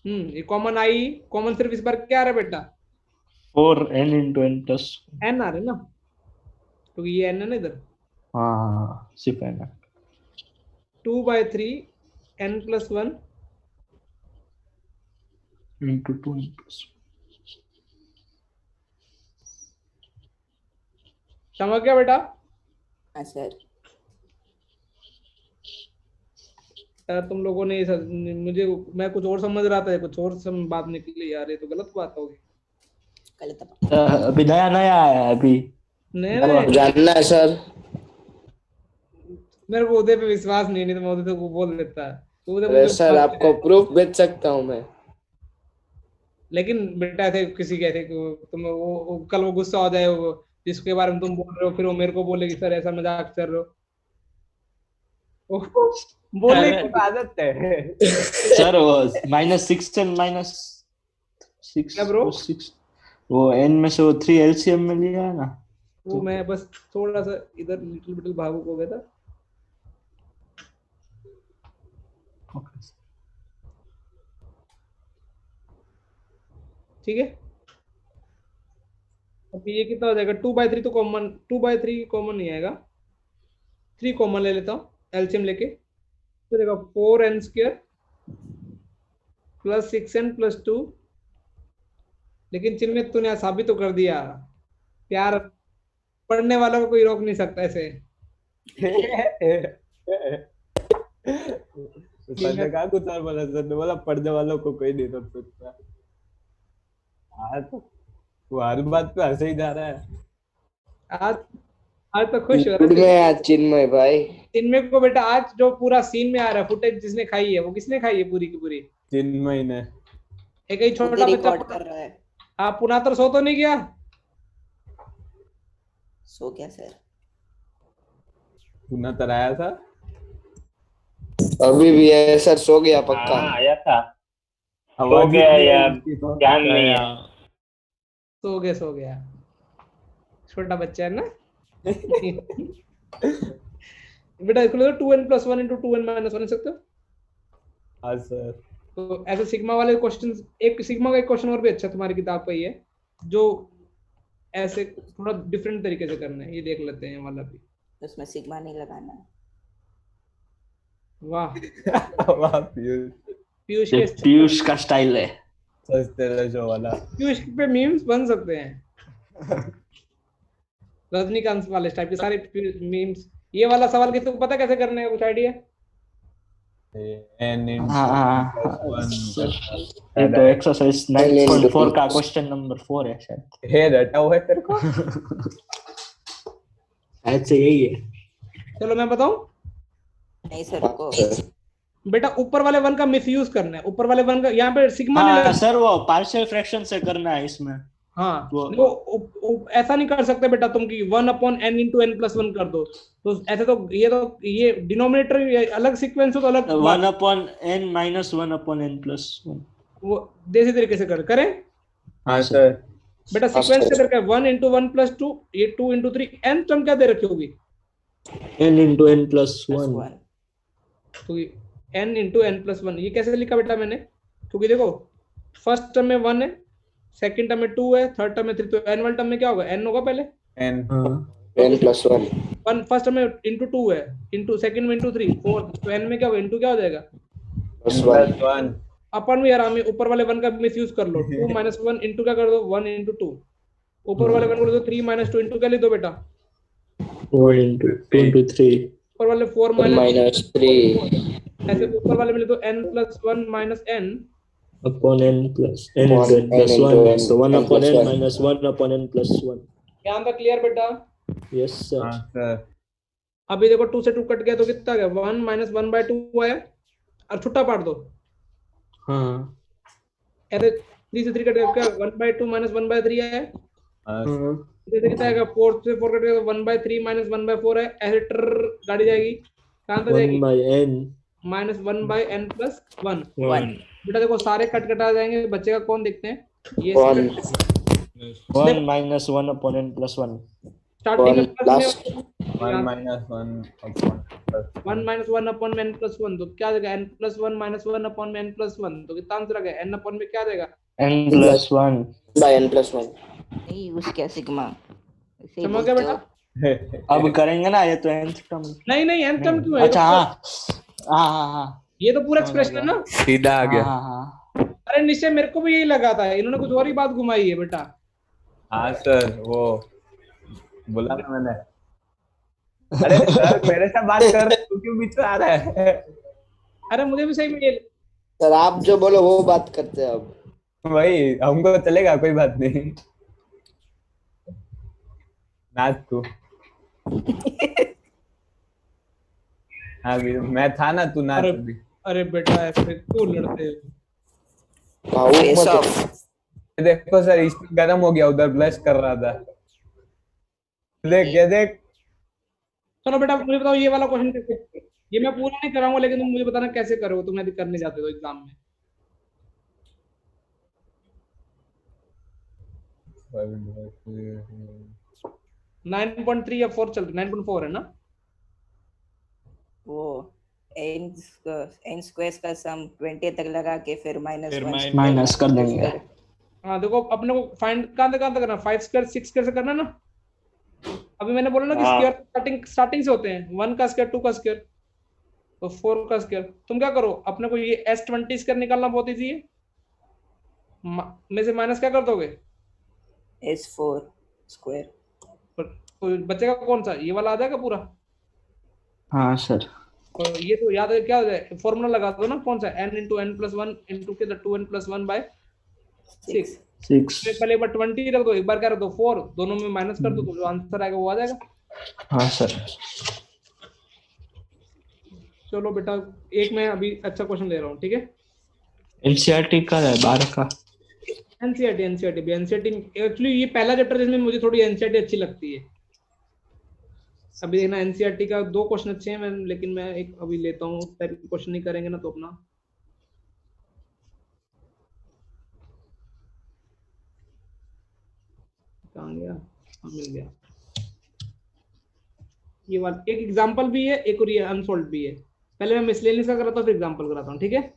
ये कॉमन आई, कॉमन सिर्फ इस बार क्या आ रहा है बेटा?
4n × n +
n आ रहा है ना, क्योंकि ये n है ना इधर।
हाँ सिर्फ n है।
2/3 n+1
× 2n+1।
समझ गया बेटा?
हाँ सर।
यार तुम लोगों ने मुझे, मैं कुछ और समझ रहा था, कुछ और बात निकली यार। ये तो गलत बात होगी।
अभी नया आया है अभी।
नहीं
जानना है सर।
मेरे को उदय पे विश्वास नहीं तो मैं उदय को बोल देता। तो उदय
अरे सर आपको प्रूफ भेज सकता हूँ मैं।
लेकिन बेटा थे किसी के थे तुम वो कल वो गुस्सा हो जाए, वो जिसके बारे में तुम बोल रहे हो, फिर वो मेरे को बोलेगी सर ऐसा मजाक कर रहे हो। बोलने की
आदत है
सर। वो -6 and -6
क्या ब्रो?
6 वो n में से वो 3 LCM में लिया है ना।
वो मैं बस थोड़ा सा इधर लिटिल बिटल भावुक हो गया था। ठीक है, अब ये कितना हो जाएगा? 2/3 तो कॉमन, 2/3 कॉमन नहीं आएगा, 3 कॉमन ले लेता हूँ एलसीएम लेके। तो देखो 4n² + 6n+2। लेकिन चिन्ह में तूने साबित तो कर दिया, प्यार पढ़ने वालों को कोई रोक नहीं सकता ऐसे।
सर ने कहा कुछ और बोला, सर ने बोला पढ़ने वालों को कोई नहीं रोक सकता। हाँ तो वो हर बात पे हंसे ही जा रहा है।
आज तो खुश हो रहा
में आज चिन्मय भाई।
चिन्मय को बेटा आज जो पूरा सीन में आ रहा है, फुटेज जिसने खाई है, वो किसने खाई है पूरी की पूरी?
चिन्मय ने।
एक ही छोटा बच्चा
कर रहा है।
हाँ पुनातर सो तो नहीं गया?
सो क्या सर?
पुनातर आया था
अभी भी है सर, सो गया पक्का।
आया था,
सो
गया यार, ध्यान नहीं है।
सो गया छोटा बच्चा है ना। बेटा इसको 2n+1 × 2n-1 लिख सकते हो।
हाँ सर।
तो ऐसे सिग्मा वाले क्वेश्चंस, एक सिग्मा का एक क्वेश्चन और भी अच्छा तुम्हारी किताब पे ही है, जो ऐसे थोड़ा डिफरेंट तरीके से करना है। ये देख लेते हैं वाला भी।
उसमें सिग्मा नहीं लगाना।
वाह
वाह पीयूष
पीयूष का स्टाइल है।
सस्ते रजो वाला।
पीयूष पे मीम्स बन सकते हैं। रजनीकांत वाले टाइप के सारे मीम्स। ये वाला सवाल किसी को पता कैसे करने का? कुछ आइडिया?
n into
हाँ
+1
ये तो एक्सरसाइज 9.4 का क्वेश्चन नंबर 4 है शायद।
हे रटा हुआ है तेरे को।
ऐसे यही है।
चलो मैं बताऊं।
नहीं सर रुको।
बेटा ऊपर वाले वन का मिसयूज करना है, ऊपर वाले वन का यहाँ पे सिग्मा नहीं
हाँ
लगा।
सर वो पार्शियल फ्रैक्शन से करना है इसमें।
हाँ
वो-
देखो ऐसा नहीं कर सकते बेटा तुम कि 1/n into n+1 कर दो, तो ऐसे तो ये डिनोमिनेटर अलग सीक्वेंस हो तो अलग बात।
1/n minus 1/n+1
वो देसी तरीके से करें।
हाँ सर।
बेटा सीक्वेंस क्या दे रखा है 1 into 1+2, ये 2 into 3, n टर्म क्या दे रखी होगी?
n into n+1
तो n into n+1 ये कैसे लिखा बेटा मैंने? क्योंकि देखो फर्स्ट टर्म में 1 है, सेकंड टर्म में 2 है, थर्ड टर्म में 3, तो n वाले टर्म में क्या होगा? n होगा पहले।
n+1
1 फर्स्ट टर्म में into 2 है, into सेकंड में into 3, फोर्थ, तो n में क्या होगा? into क्या हो जाएगा?
+1
अपन भी आराम में ऊपर वाले 1 का मिसयूज कर लो। 2 - 1 into क्या कर दो? 1 into 2। ऊपर वाले 1 को दो 3 - 2 into क्या लिख दो बेटा?
4 into 2 into 3
ऊपर वाले 4
-3
ऐसे ऊपर वाले में लिख दो n+1 - n
upon n plus n into n+1 so 1/n minus 1/n+1।
यहाँ तक क्लियर बेटा?
Yes sir.
हाँ सर।
अभी देखो 2 से 2 कट गया तो कितना गया? 1 - 1/2 आया, और छुट्टा पाट दो।
हाँ
ऐसे 3 से 3 कट गया, क्या 1/2 - 1/3 आया।
हाँ
जैसे कितना आएगा? 4 से 4 कट गया तो 1/3 - 1/4 है। ऐसे गाड़ी जाएगी कहाँ तक जाएगी?
1/n
-1/n+1।
1
बेटा देखो सारे कटा जाएंगे, बच्चे का कौन देखते हैं? ये
1
1 minus 1/n+1
स्टार्टिंग में plus
last
1 minus 1 upon
1 - 1/n+1, तो क्या देगा? n+1 - 1/n+1, तो कितना आंसर आ गया? n अपन में क्या देगा?
n+1
by n+1
नहीं यूज किया सिग्मा। इसे
समझ गया बेटा?
अब करेंगे ना ये तो nth टर्म।
नहीं n टर्म क्यों है?
अच्छा हाँ
ये तो पूरा एक्सप्रेशन है ना।
सीधा आ गया।
हाँ
अरे निश्चय मेरे को भी यही लगा था, इन्होंने कुछ और ही बात घुमाई है बेटा।
हाँ सर वो बोला ना मैंने। अरे सर मेरे से बात कर, तू क्यों बीच में आ रहा है?
अरे मुझे भी सही में ये
सर आप जो बोलो वो बात करते हैं अब।
वही हमको चलेगा, कोई बात नहीं। नाच तू। हाँ मैं था ना, तू नाच अभी।
अरे बेटा ऐसे क्यों लड़ते हो?
भावुक
फेस
मत
ऑफ।
देखो सर इसमें गर्म हो गया, उधर ब्लश कर रहा था। देख ये देख।
चलो बेटा मुझे बताओ ये वाला क्वेश्चन कैसे, ये मैं पूरा नहीं कराऊंगा लेकिन तुम मुझे बताना कैसे करोगे, तुम यदि करने जाते हो एग्जाम में। 9.3 या 4 चल रही, 9.4 है ना?
वो n स्क्वायर का सम 20 तक लगा के फिर -1
माइनस कर देंगे।
हाँ देखो अपने को फाइंड कहाँ तक करना? 5 स्क्वायर 6 स्क्वायर से करना ना। अभी मैंने बोला ना कि स्क्वायर स्टार्टिंग से होते हैं, 1 का स्क्वायर 2 का स्क्वायर तो 4 का स्क्वायर। तुम क्या करो, अपने को ये S20 स्क्वायर निकालना बहुत इजी है। में से माइनस क्या कर दोगे?
S4 square.
तो बचेगा कौन सा? ये वाला आ जाएगा पूरा।
हाँ सर।
तो ये तो याद है क्या हो जाए, फॉर्मूला लगा दो ना, कौन सा? n into n+1 into के 2n+1/6।
6
पहले एक बार 20 रख दो, एक बार क्या रख दो 4, दोनों में माइनस कर दो तो जो आंसर आएगा वो आ जाएगा।
हाँ सर।
चलो बेटा एक मैं अभी अच्छा क्वेश्चन ले रहा हूँ, ठीक है?
एनसीईआरटी का है 12 का।
एनसीईआरटी एक्चुअली ये पहला चैप्टर जिसमें मुझे थोड़ी एनसीईआरटी अच्छी लगती है। अभी देखना एनसीईआरटी का 2 क्वेश्चन अच्छे हैं, लेकिन मैं एक अभी लेता हूँ, टाइप क्वेश्चन नहीं करेंगे ना तो अपना कहाँ गया? हाँ मिल गया। ये वाला एक एग्जांपल भी है, एक और ये अनसोल्व भी है। पहले मैं मिसलेनियस का कराता हूँ फिर एग्जांपल कराता हूँ, ठीक है?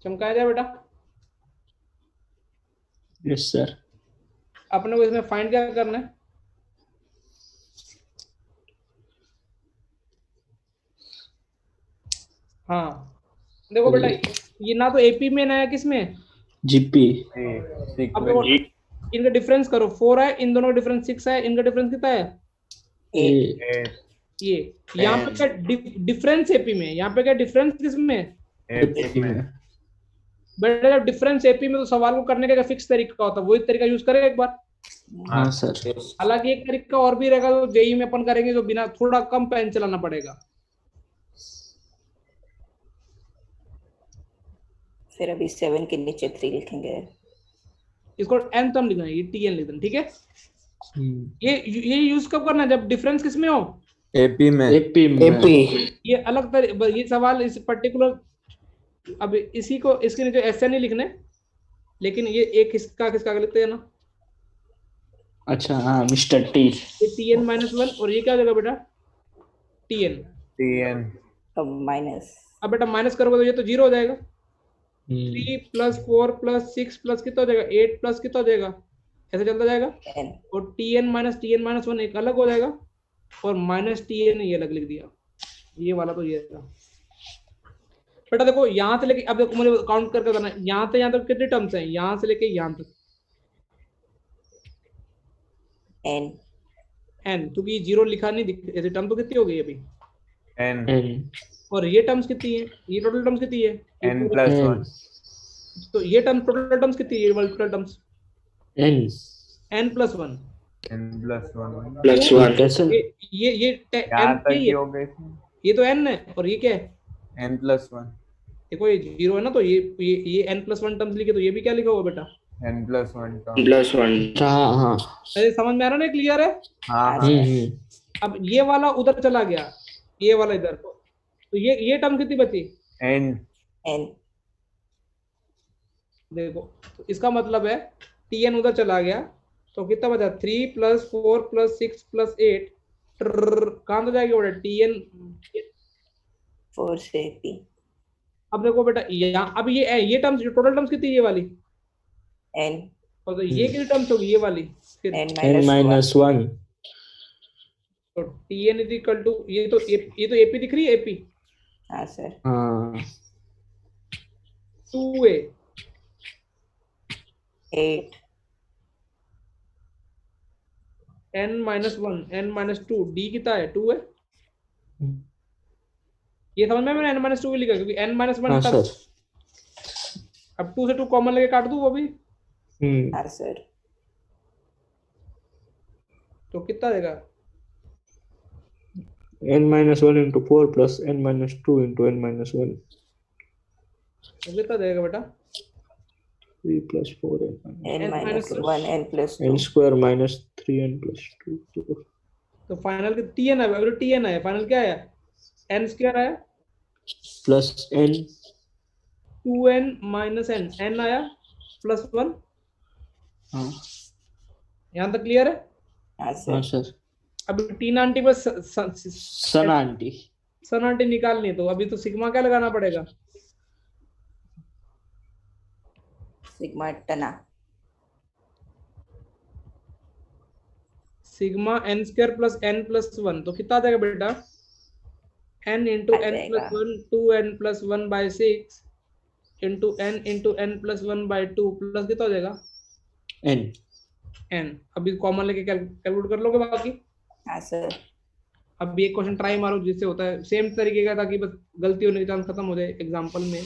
चमकाया जाए बेटा।
Yes sir.
अपने को इसमें फाइंड क्या करना है? हाँ देखो बेटा ये ना तो एपी में ना है किसमें,
जीपी।
अब देखो इनका डिफरेंस करो, 4 है, इन दोनों का डिफरेंस 6 है, इनका डिफरेंस कितना है? ये यहाँ पे क्या डिफरेंस एपी में, यहाँ पे क्या डिफरेंस किसमें?
एपी में।
बेटा जब डिफरेंस एपी में तो सवाल को करने का फिक्स तरीका होता है, वही तरीका यूज करेगा एक बार।
हाँ सर।
हालांकि एक तरीका और भी रहेगा तो जेई में अपन करेंगे, जो बिना थोड़ा कम पेन चलाना पड़ेगा।
फिर अभी 7 के नीचे 3 लिखेंगे,
इसको एन टर्म लिखना है, ये टीएन लिखना है, ठीक है। ये यूज कब करना है? जब डिफरेंस किसमें हो?
एपी में।
ये अलग तरह, ये सवाल इस पर्टिकुलर, अब इसी को इसके नीचे ऐसे नहीं लिखने, लेकिन ये एक किसका किसका लिखते हैं ना।
अच्छा हाँ, मिस्टर टी।
ये टीएन -1 और ये क्या हो जाएगा बेटा? टीएन।
अब माइनस,
अब बेटा माइनस करोगे तो ये तो 0 हो जाएगा। 3 + 4 + 6 प्लस कितना हो जाएगा? 8 प्लस कितना हो जाएगा? ऐसे चलता जाएगा। और टीएन -1 एक अलग हो जाएगा, और -TN ये अलग लिख दिया, ये वाला तो ये था। बेटा देखो यहाँ से लेके, अब देखो मुझे काउंट करके बताना, यहाँ से यहाँ तक कितने टर्म्स हैं? यहाँ से लेके यहाँ तक n, क्योंकि 0 लिखा नहीं ऐसे टर्म तो कितनी हो गई अभी?
n।
और ये टर्म्स कितनी है? ये टोटल टर्म्स कितनी है?
n+1।
तो ये टर्म टोटल टर्म्स कितनी है? ये मल्टीपल टर्म्स n+1।
n+1 कैसे?
ये
हो गए,
ये तो n है, और ये क्या है?
n+1।
देखो ये 0 है ना, तो ये n+1 टर्म्स लिखे, तो ये भी क्या लिखा हुआ बेटा?
n+1।
हाँ।
अरे समझ में आ रहा ना? क्लियर है?
हाँ।
अब ये वाला उधर चला गया, ये वाला इधर, तो ये टर्म कितनी बची?
n।
देखो तो इसका मतलब है tn उधर चला गया, तो कितना बचा? 3 + 4 + 6 + 8 कहाँ तो जाएगी बेटा? tn
4 से p।
अब देखो बेटा यहाँ, अब ये टर्म्स, टोटल टर्म्स कितनी? ये वाली
n,
और तो ये कितनी टर्म्स होगी? ये वाली फिर
n-1।
तो tn = ये तो AP दिख रही है, AP।
हाँ सर।
हाँ
2a
8
n-1 n-2 d कितना है? 2 है। ये समझ में मैंने n-2 भी लिखा, क्योंकि n-1
हाँ सर।
अब 2 से 2 कॉमन लेके काट दूं वो भी,
हाँ सर।
तो कितना देगा?
n-1 × 4 + n-2 × n-1।
तो कितना देगा बेटा?
3 + 4
n-1 n+2
n² - 3n+2।
तो फाइनल के tn है, अगर tn है, फाइनल क्या है? n² आया
plus n
2n - n, n आया +1।
हाँ
यहाँ तक क्लियर है?
हाँ
हाँ
सर।
सर।
अब टीना आंटी बस
सना आंटी
सन आंटी निकालनी है, तो अभी तो सिग्मा क्या लगाना पड़ेगा?
सिग्मा टना,
सिग्मा n² + n+1, तो कितना आ जाएगा बेटा? n × n+1 2n+1/6 × n × n+1/2 plus कितना हो जाएगा? n। अभी कॉमन लेके कैलकुलेट कर लोगे बाकी।
हाँ सर।
अब एक क्वेश्चन ट्राई मारो जिससे होता है सेम तरीके का, ताकि बस गलती होने के चांस खत्म हो जाए एग्जांपल में।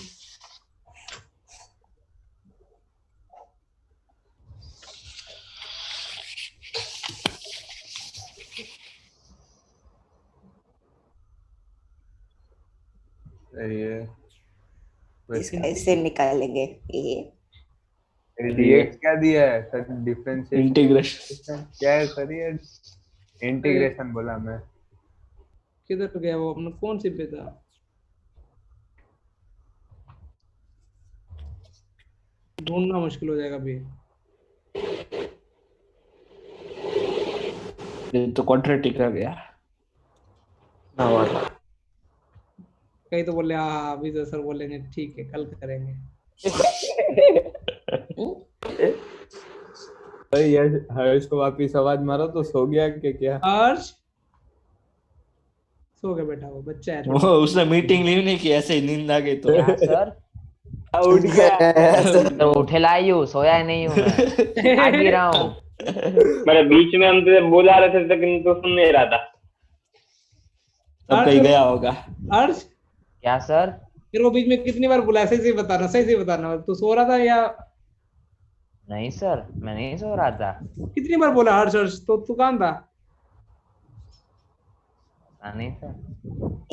इसका ऐसे निकालेंगे ये।
dx क्या दिया है सर? डिफरेंशिएशन
इंटीग्रेशन
क्या है सर? ये इंटीग्रेशन बोला मैं।
किधर गया वो अपना? कौन सी पे था? ढूंढना मुश्किल हो जाएगा अभी।
तो क्वाड्रेटिक आ गया ना वाला।
कहीं तो बोले हाँ, अभी तो सर बोलेंगे ठीक है कल करेंगे।
भाई यार हर्ष को वापिस आवाज मारो तो सो गया कि क्या?
हर्ष सो गया बेटा, वो बच्चा है।
वो उसने मीटिंग लीव नहीं की, ऐसे ही नींद आ गई तो।
सर
उठ गया।
तो उठे लाई हूँ, सोया नहीं हूँ मैं, आ गिरा हूँ।
मेरे बीच में हम तुझे बुला रहे थे लेकिन तू सुन नहीं रहा था।
तब कहीं गया होगा।
अर्श,
क्या सर?
तेरे को बीच में कितनी बार बुलाया? सही सही बताना, सही सही बताना, तू सो रहा था या?
नहीं सर, मैं नहीं सो रहा था।
कितनी बार बोला हर्ष हर्ष? तो तू कहाँ था?
नहीं सर।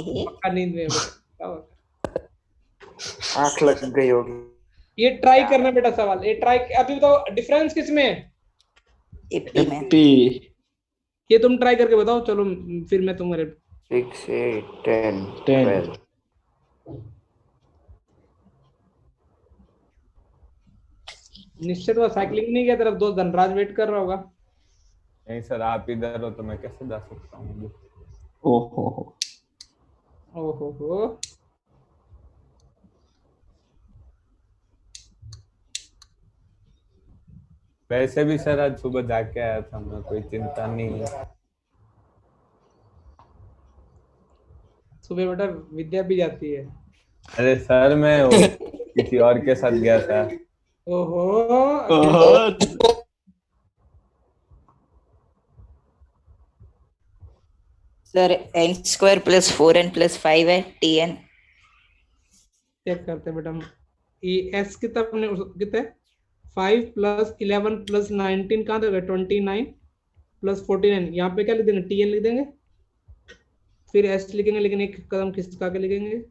पक्का नींद में बेटा।
आंख लग गई होगी।
ये ट्राई करना बेटा सवाल, ये ट्राई। अभी बताओ डिफरेंस किस में है?
एपी में।
ये तुम ट्राई करके बताओ। चलो फिर मैं तुम्हारे
6, 8, 10, 12।
निश्चित वो साइकिलिंग नहीं गया, तेरा दोस्त धनराज वेट कर रहा होगा।
नहीं सर, आप इधर हो तो मैं कैसे जा सकता हूँ?
ओहो
ओहो।
वैसे भी सर आज सुबह जाके आया था मैं, कोई चिंता नहीं है।
सुबह बेटा विद्या भी जाती है।
अरे सर मैं किसी और के साथ गया था।
ओहो।
सर n² + 4n + 5 है tn।
चेक करते हैं बेटा। ये एस कितना 5 + 11 + 19 कहाँ तक है? 29 + 49। यहाँ पे क्या लिख देंगे? टीएन लिख देंगे, फिर एस लिखेंगे, लेकिन एक कदम खिसका के लिखेंगे।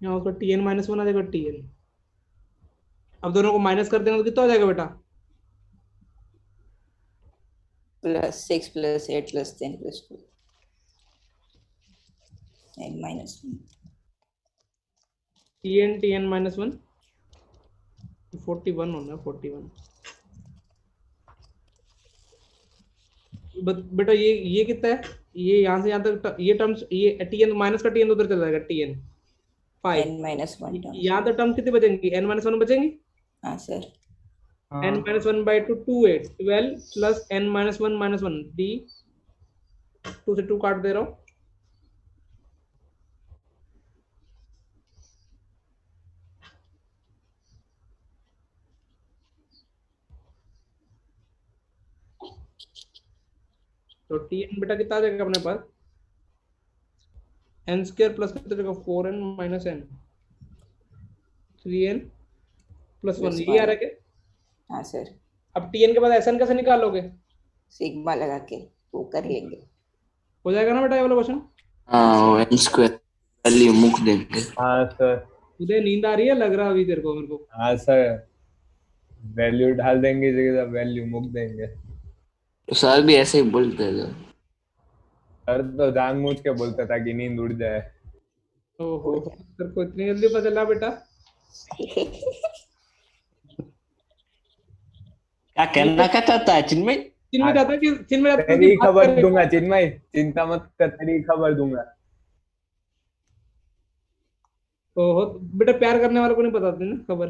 यहाँ उसका टीएन -1 आ जाएगा। टीएन अब दोनों को माइनस कर देंगे तो कितना हो जाएगा बेटा?
+6 + 8 + 10 + 2 n -1।
टीएन -1 41 होना। 41 बेटा ये कितना है? ये यहाँ से यहाँ तक ये टर्म्स, ये टीएन माइनस का टीएन उधर चला जाएगा। TN 5
n -1 term.
यहाँ तो टर्म कितनी बचेंगी? n -1 बचेंगी।
हाँ सर।
n -1/2 2 8 12 + n -1 -1 d 2 से 2 काट दे रहा हूँ। तो टीएन बेटा कितना आ जाएगा अपने पास? n² प्लस कितना जाएगा? 4n - n 3n + 1 ये आ रहा है क्या?
हाँ सर।
अब टीएन के बाद एसएन कैसे निकालोगे?
सिग्मा लगा के वो कर लेंगे।
हो जाएगा ना बेटा ये वाला क्वेश्चन?
हाँ, n² वैल्यू मुक देंगे।
हाँ सर।
उदय नींद आ रही है लग रहा अभी तेरे को, मेरे को।
हाँ सर, वैल्यू डाल देंगे जगह वैल्यू मुक देंगे।
तो सर भी ऐसे ही बोलते हैं।
सर तो जानबूझ के बोलता था कि नींद उड़ जाए।
ओहो, तेरे को इतनी जल्दी पता चला बेटा?
क्या कहना क्या चाहता है चिन्मय?
चिन्मय चाहता है कि
तेरी खबर दूंगा चिन्मय, चिंता मत कर, तेरी खबर दूंगा।
ओहो बेटा, प्यार करने वालों को नहीं बताते ना खबर।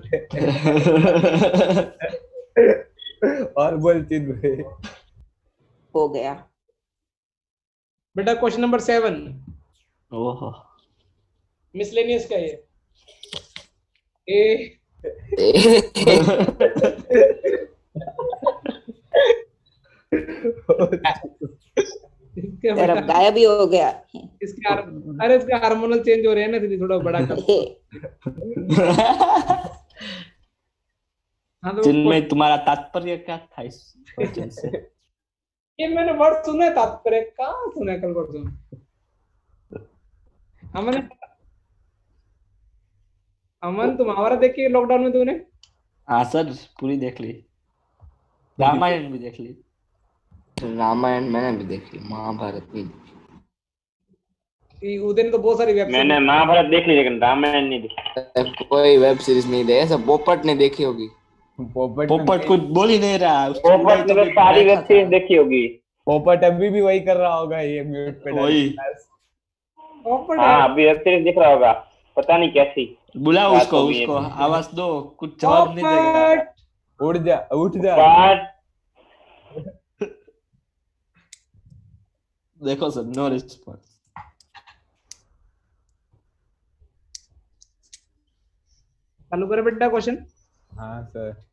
और बोल चिन्मय।
हो गया
बेटा क्वेश्चन नंबर 7
ओहो
मिसलेनियस का ये ए
सर अब गायब ही हो गया।
अरे इसके हार्मोनल चेंज हो रहे हैं ना, इसलिए थोड़ा बड़ा कर। हाँ तो
चिन्मय तुम्हारा तात्पर्य क्या था इस क्वेश्चन से?
ये मैंने वर्ड सुना है, तात्पर्य कहाँ सुना है? कल परसों अमन तुम हमारा देख के लॉकडाउन में तूने?
हाँ सर, पूरी देख ली, रामायण भी देख ली।
रामायण मैंने भी देखी, महाभारत भी।
उदय ने तो बहुत सारी वेब
मैंने महाभारत देख ली लेकिन रामायण नहीं देखी।
कोई वेब सीरीज नहीं देखी। सब पोपट ने देखी होगी।
पोपट कुछ बोल ही नहीं रहा।
पोपट ने सारी वेब सीरीज देखी होगी।
पोपट अभी भी वही कर रहा होगा, ये म्यूट पे
वही।
हाँ अभी वेब सीरीज देख रहा होगा, पता नहीं कैसी।
बुलाओ उसको आवाज दो, कुछ जवाब नहीं देगा।
उठ जा उठ जा।
देखो सर, नो रिस्पॉन्स।
चालू करें बेटा क्वेश्चन?
हाँ सर।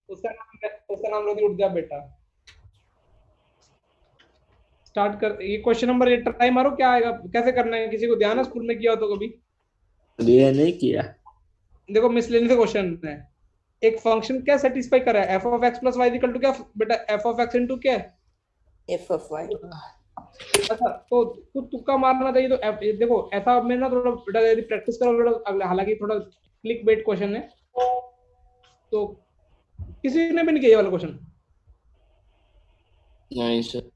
उसका नाम रोती उठ जा बेटा। स्टार्ट कर। ये क्वेश्चन नंबर, ये ट्राई मारो क्या आएगा, कैसे करना है, किसी को ध्यान है स्कूल में किया हो तो कभी?
ये नहीं किया।
देखो मिसलेनियस क्वेश्चन है। एक फंक्शन क्या सेटिस्फाई कर रहा है? F of x plus y equal to क्या बेटा? एफ ऑफ एक्स इनटू क्या है?
F of y.
अच्छा तो तुक्का मारना चाहिए। तो देखो ऐसा में ना थोड़ा बेटा यदि प्रैक्टिस करो अगला, हालांकि थोड़ा क्लिक बेट क्वेश्चन है, तो किसी ने भी नहीं किया ये वाला क्वेश्चन?
नहीं सर।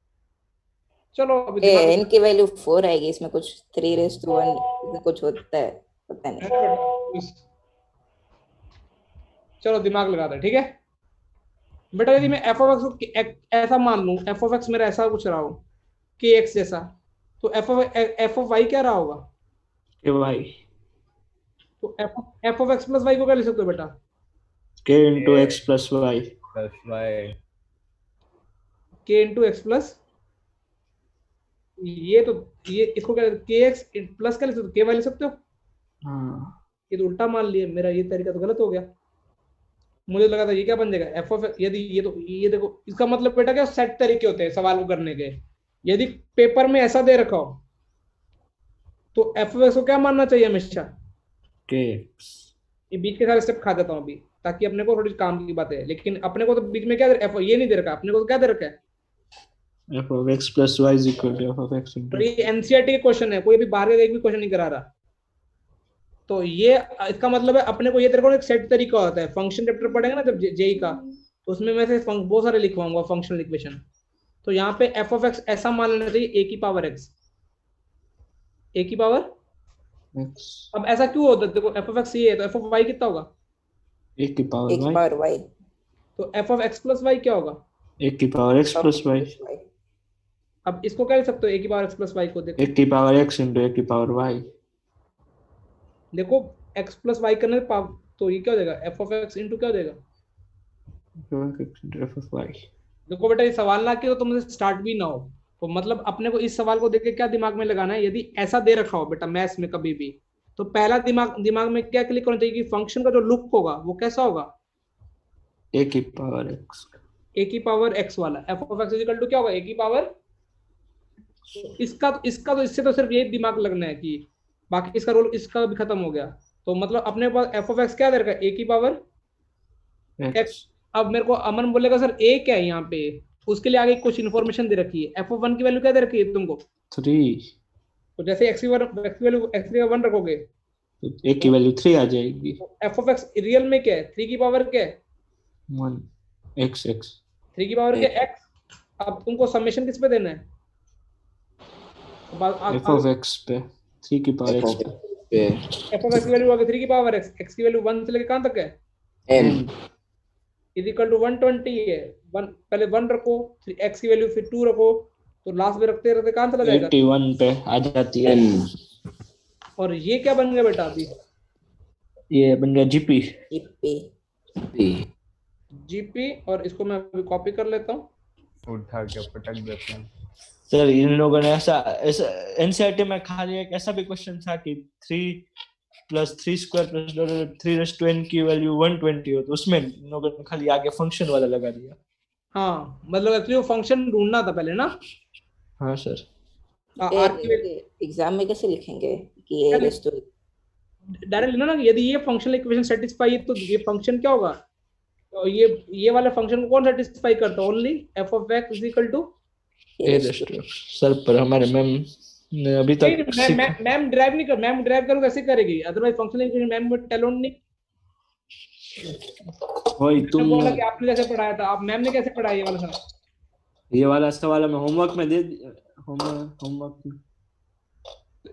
चलो अभी
एन की वैल्यू 4 आएगी इसमें, कुछ 3:1 कुछ होता है, पता नहीं।
चलो दिमाग लगाते हैं, ठीक है बेटा। यदि मैं एफ ऑफ एक्स को ऐसा मान लूं, एफ ऑफ एक्स मेरा ऐसा कुछ रहा हो के एक्स जैसा, तो एफ ऑफ वाई क्या रहा होगा?
K y.
तो f of x plus y को क्या लिख सकते हो बेटा?
K into x plus y.
K into x plus, ये तो ये इसको क्या के एक्स प्लस क्या लिख सकते हो? के वाई लिख सकते हो?
हाँ।
ये तो उल्टा मान लिया, मेरा ये तरीका तो गलत हो गया। मुझे लगा था ये क्या बन जाएगा एफ ऑफ, यदि ये तो ये देखो इसका मतलब बेटा क्या, सेट तरीके होते हैं सवाल को करने के। यदि पेपर में ऐसा दे रखा हो तो एफ ऑफ एक्स को क्या मानना चाहिए हमेशा?
के।
ये बीच के सारे स्टेप खा देता हूँ अभी, ताकि अपने को थोड़ी काम की बात है। लेकिन अपने को तो बीच में क्या एफ ये नहीं दे रखा, अपने को तो क्या दे रखा है?
F of x plus y is equal to f of x into.
ये एनसीईआरटी के क्वेश्चन है, कोई भी बाहर का एक भी क्वेश्चन नहीं करा रहा। तो ये इसका मतलब है अपने को ये तेरे को एक सेट तरीका होता है। फंक्शन चैप्टर पढ़ेंगे ना जब जेई का, तो उसमें मैं से बहुत सारे लिखवाऊंगा फंक्शनल इक्वेशन। तो यहाँ पे एफ ऑफ एक्स ऐसा मान लेना चाहिए ए की पावर एक्स, ए की पावर
एक्स।
अब ऐसा क्यों होता है? देखो एफ ऑफ एक्स ये है तो एफ ऑफ वाई कितना होगा?
ए की पावर
वाई।
तो f of x plus y क्या होगा?
ए की पावर एक्स प्लस वाई।
अब इसको क्या लिख सकते हो? ए की पावर एक्स प्लस वाई को देखो,
ए की पावर एक्स इंटू ए की पावर वाई।
देखो एक्स प्लस वाई करने से तो ये क्या हो जाएगा? एफ ऑफ एक्स इंटू क्या हो जाएगा?
F of y.
देखो बेटा ये सवाल ना कि तो तुमसे स्टार्ट भी ना हो, तो मतलब अपने को इस सवाल को देख के क्या दिमाग में लगाना है? यदि ऐसा दे रखा हो बेटा मैथ्स में कभी भी, तो पहला दिमाग में क्या क्लिक करना चाहिए कि फंक्शन का जो लुक होगा वो कैसा होगा?
ए की पावर एक्स।
ए की पावर एक्स वाला। F of x equal to क्या होगा? ए की पावर। इसका तो इससे तो सिर्फ यही दिमाग लगना है कि बाकी इसका रोल इसका भी खत्म हो गया। तो मतलब अपने पास एफ ऑफ एक्स क्या दे रखा है? ए की पावर एक्स। अब मेरे को अमन बोलेगा सर ए क्या है यहाँ पे, उसके लिए आगे कुछ इन्फॉर्मेशन दे रखी है। एफ ऑफ वन की वैल्यू क्या दे रखी है तुमको?
3।
तो जैसे एक्स की वैल्यू एक्स का 1 रखोगे
तो ए की वैल्यू 3 आ जाएगी।
एफ ऑफ एक्स रियल में क्या है? 3 की पावर क्या है?
1 x x।
3 की पावर क्या है? x। अब तुमको समेशन किस पे देना है?
एफ ऑफ एक्स पे 3 की पावर x पे।
एफ ऑफ एक्स की वैल्यू आ गई 3 की पावर x, x की वैल्यू 1 से लेके कहां तक है?
n
इज इक्वल टू 120 है। 1 पहले 1 रखो, फिर x की वैल्यू फिर 2 रखो, तो लास्ट में रखते रहते कहां चला जाएगा?
81 पे आ जाती है।
और ये क्या बन गया बेटा अभी?
ये बन गया जीपी।
जीपी। और इसको मैं अभी कॉपी कर लेता हूँ,
उठा के पटक देते हैं।
सर इन लोगों ने ऐसा एनसीईआरटी में खाली एक ऐसा भी क्वेश्चन था कि 3 + 3² + 3n की वैल्यू 120 हो, तो उसमें इन लोगों ने खाली आगे फंक्शन वाला लगा दिया।
हाँ मतलब एक्चुअली वो फंक्शन ढूंढना था पहले ना।
हाँ सर।
एग्जाम में कैसे लिखेंगे कि ये
डायरेक्ट लेना ना, यदि ये फंक्शनल इक्वेशन सेटिस्फाई है तो ये फंक्शन क्या होगा? तो ये वाला फंक्शन को कौन सेटिस्फाई करता है? Only f of x is equal to
sir पर हमारे मैम ने अभी तक
मैम ड्राइव नहीं कर, मैम ड्राइव करूंगा ऐसे करेगी, अदरवाइज फंक्शनल इक्वेशन मैम में टेलोन नहीं।
वही तुम
बोला कि आपने कैसे पढ़ाया था, आप मैम ने कैसे पढ़ाया ये वाला सवाल?
ये वाला सवाल मैं होमवर्क में दे होमवर्क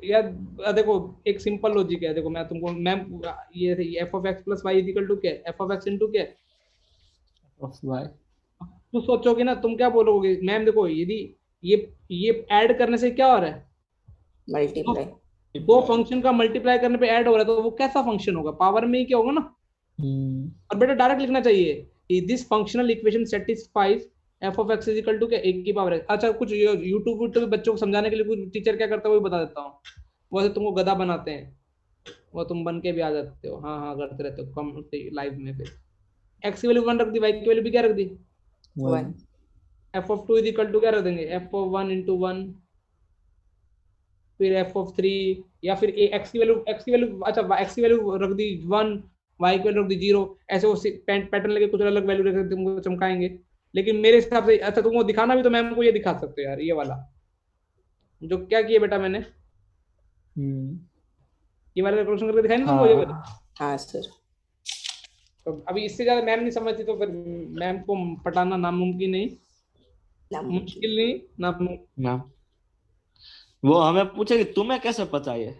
यार देखो एक सिंपल लॉजिक है। देखो मैं तुमको मैम ये f of x plus y is equal to क्या? एफ ऑफ एक्स इनटू क्या?
Of y.
तो सोचोगे ना तुम क्या बोलोगे? मैम देखो यदि ये ऐड करने से क्या हो रहा है?
मल्टीप्लाई।
दो फंक्शन का मल्टीप्लाई करने पे ऐड हो रहा है, तो वो कैसा फंक्शन होगा? पावर में ही क्या होगा ना। और बेटा डायरेक्ट लिखना चाहिए this functional equation satisfies f of x is equal to क्या? एक की पावर एक्स। अच्छा कुछ यूट्यूब पे बच्चों को समझाने के लिए कुछ टीचर क्या करता है वो भी बता देता हूँ, वैसे तुमको गधा बनाते हैं। वो तुम बन के भी आ जाते हो, हाँ हाँ करते रहते हो कम लाइव में। फिर x की वैल्यू 1 रख दी, y की वैल्यू भी क्या रख दी
1
f of 2 is equal to क्या रख देंगे f ऑफ 1 into 1, फिर f ऑफ 3, या फिर x की वैल्यू अच्छा x की वैल्यू रख दी 1, y की वैल्यू रख दी 0, ऐसे वो पैटर्न लेके कुछ अलग वैल्यू रख तुमको चमकाएंगे। लेकिन मेरे हिसाब से अच्छा तुमको दिखाना भी तो मैम को ये दिखा सकते हो यार, ये वाला जो क्या किया बेटा मैंने, ये वाला कैलकुलेशन करके दिखाई नहीं तुमको ये वाला?
हाँ सर।
तो अभी इससे ज्यादा मैम नहीं समझती तो फिर मैम को पटाना नामुमकिन नहीं, मुश्किल नहीं
ना वो हमें पूछे कि तुम्हें कैसे पता ये।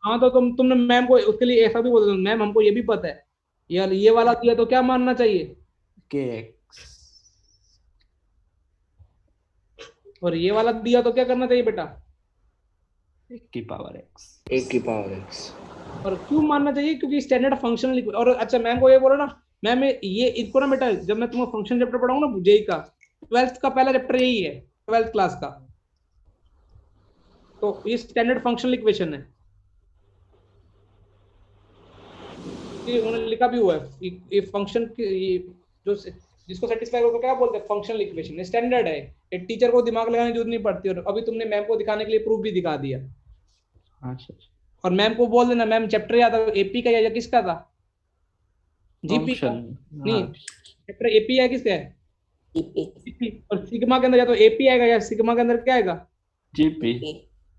हाँ तो तुमने मैम को उसके लिए ऐसा भी बोल दो, मैम हमको ये भी पता है, ये वाला दिया तो क्या मानना चाहिए
के
और ये वाला दिया तो क्या करना चाहिए बेटा
1 की पावर x।
1 की पावर x।
और क्यों मानना चाहिए, क्योंकि स्टैंडर्ड फंक्शन। और अच्छा मैम को ये बोलो ना, मैम ये इसको ना बेटा जब मैं तुम्हें फंक्शन चैप्टर पढ़ाऊंगा ना जेई का 12th का पहला चैप्टर यही है 12th क्लास का, तो ये स्टैंडर्ड फंक्शनल इक्वेशन है, ये उन्होंने लिखा भी हुआ है ये फंक्शन की जो जिसको सेटिस्फाई करो क्या बोलते हैं फंक्शनल इक्वेशन, स्टैंडर्ड है, ये टीचर को दिमाग लगाने की जरूरत नहीं पड़ती। और अभी तुमने मैम को दिखाने के लिए प्रूफ भी दिखा दिया। और मैम को बोल देना मैम चैप्टर याद है एपी का या किसका था जीपी का नहीं, चैप्टर एपी है किसका है जीपी, और सिग्मा के अंदर या तो एपी आएगा या सिग्मा के अंदर क्या आएगा
जीपी।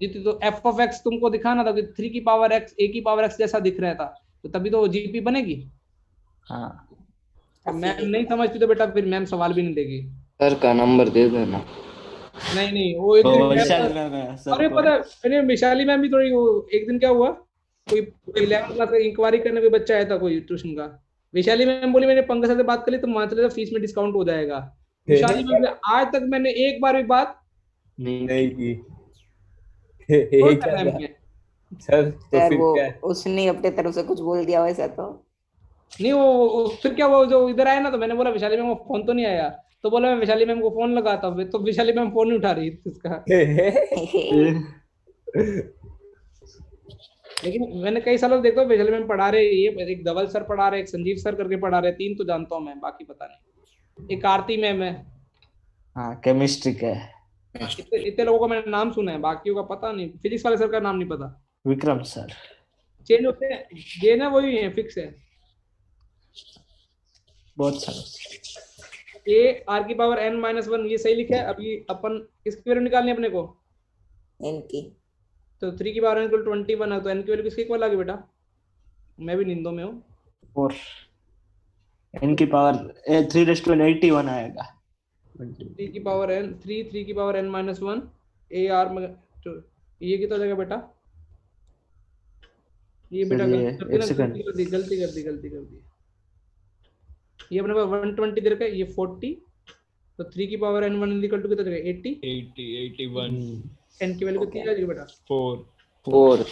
जीपी तो एफ ऑफ एक्स तुमको दिखाना था कि 3 की पावर एक्स ए की पावर एक्स जैसा दिख रहा था, तो तभी तो जीपी बनेगी।
हाँ
मैम नहीं समझती तो बेटा फिर मैम सवाल भी नहीं देगी।
सर का नंबर दे देना।
नहीं वो एक दिन अरे पता है वैशाली मैम भी थोड़ी, वो एक दिन क्या हुआ कोई 11th क्लास का इंक्वायरी करने कोई बच्चा आया था कोई ट्यूशन का, वैशाली मैम बोली मैंने पंकज सर से बात कर ली तो मान चले फीस में डिस्काउंट हो जाएगा। वैशाली मैम से आज तक मैंने एक बार भी बात
नहीं की।
सर तो फिर वो उसने अपने तरफ से कुछ बोल दिया वैसा तो
नहीं, वो फिर क्या वो जो इधर आया ना तो मैंने बोला वैशाली मैम को फोन तो नहीं आया, तो बोला मैं वैशाली मैम को फोन लगाता हूँ, तो वैशाली मैम फोन नहीं उठा रही थी उसका। लेकिन मैंने कई सालों देखो वैशाली मैम पढ़ा रहे, ये एक धवल सर पढ़ा रहे, एक संजीव सर करके पढ़ा रहे, 3 तो जानता हूँ मैं, बाकी पता नहीं। एक आरती मैम है,
हाँ केमिस्ट्री का है।
इतने लोगों को मैंने नाम सुना है, बाकियों का पता नहीं। फिजिक्स वाले सर का नाम नहीं पता,
विक्रम सर
चेंज होते हैं ये ना, वही है फिक्स है
बहुत सारा।
ए आर की पावर n माइनस 1 ये सही लिखा है। अभी अपन किसकी वैल्यू निकालनी है अपने को
n की,
तो 3 की पावर n इक्वल 21 है, तो n की वैल्यू किसके इक्वल आ गई बेटा, मैं भी नींदों में हूँ।
और n की पावर 3 × 81 आएगा।
3 की पावर n 3 की power n minus 1 A R में, तो ये कितना जाएगा बेटा, ये बेटा गलती कर दी ये अपने पास 120 दे रखा है, ये 40, तो 3 की पावर n 1 इक्वल टू कितना जाएगा 80
81
n की वैल्यू कितनी आ जाएगी बेटा
4।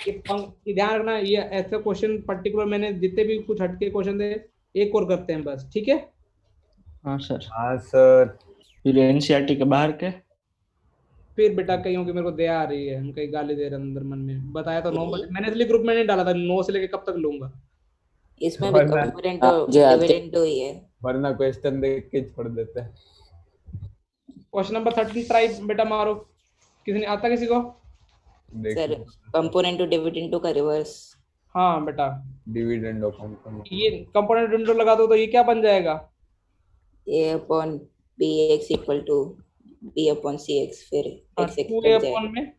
ये ध्यान रखना, ये ऐसा क्वेश्चन पर्टिकुलर मैंने जितने भी कुछ हटके क्वेश्चन थे एक और करते हैं बस, ठीक है।
हाँ सर।
हाँ सर।
फिर एनसीईआरटी के बाहर के
फिर बेटा कहीं कि मेरे को दया आ रही है, हम कहीं गाली दे रहे हैं अंदर मन में, बताया तो 9 बजे मैंने इसलिए ग्रुप में नहीं डाला था, 9 से लेके कब तक लूंगा।
इसमें भी कंपोनेंट डिविडेंड ही है,
वरना क्वेश्चन देख के छोड़ देते हैं।
क्वेश्चन नंबर 13 ट्राई बेटा मारो, किसी ने आता किसी को
सर कंपोनेंट टू डिविडेंड का रिवर्स।
हाँ बेटा
डिविडेंड ऑफ कंपोनेंट,
ये कंपोनेंट विंडो लगा दो तो ये क्या बन जाएगा
a upon bx equal to b upon cx, फिर x
a upon में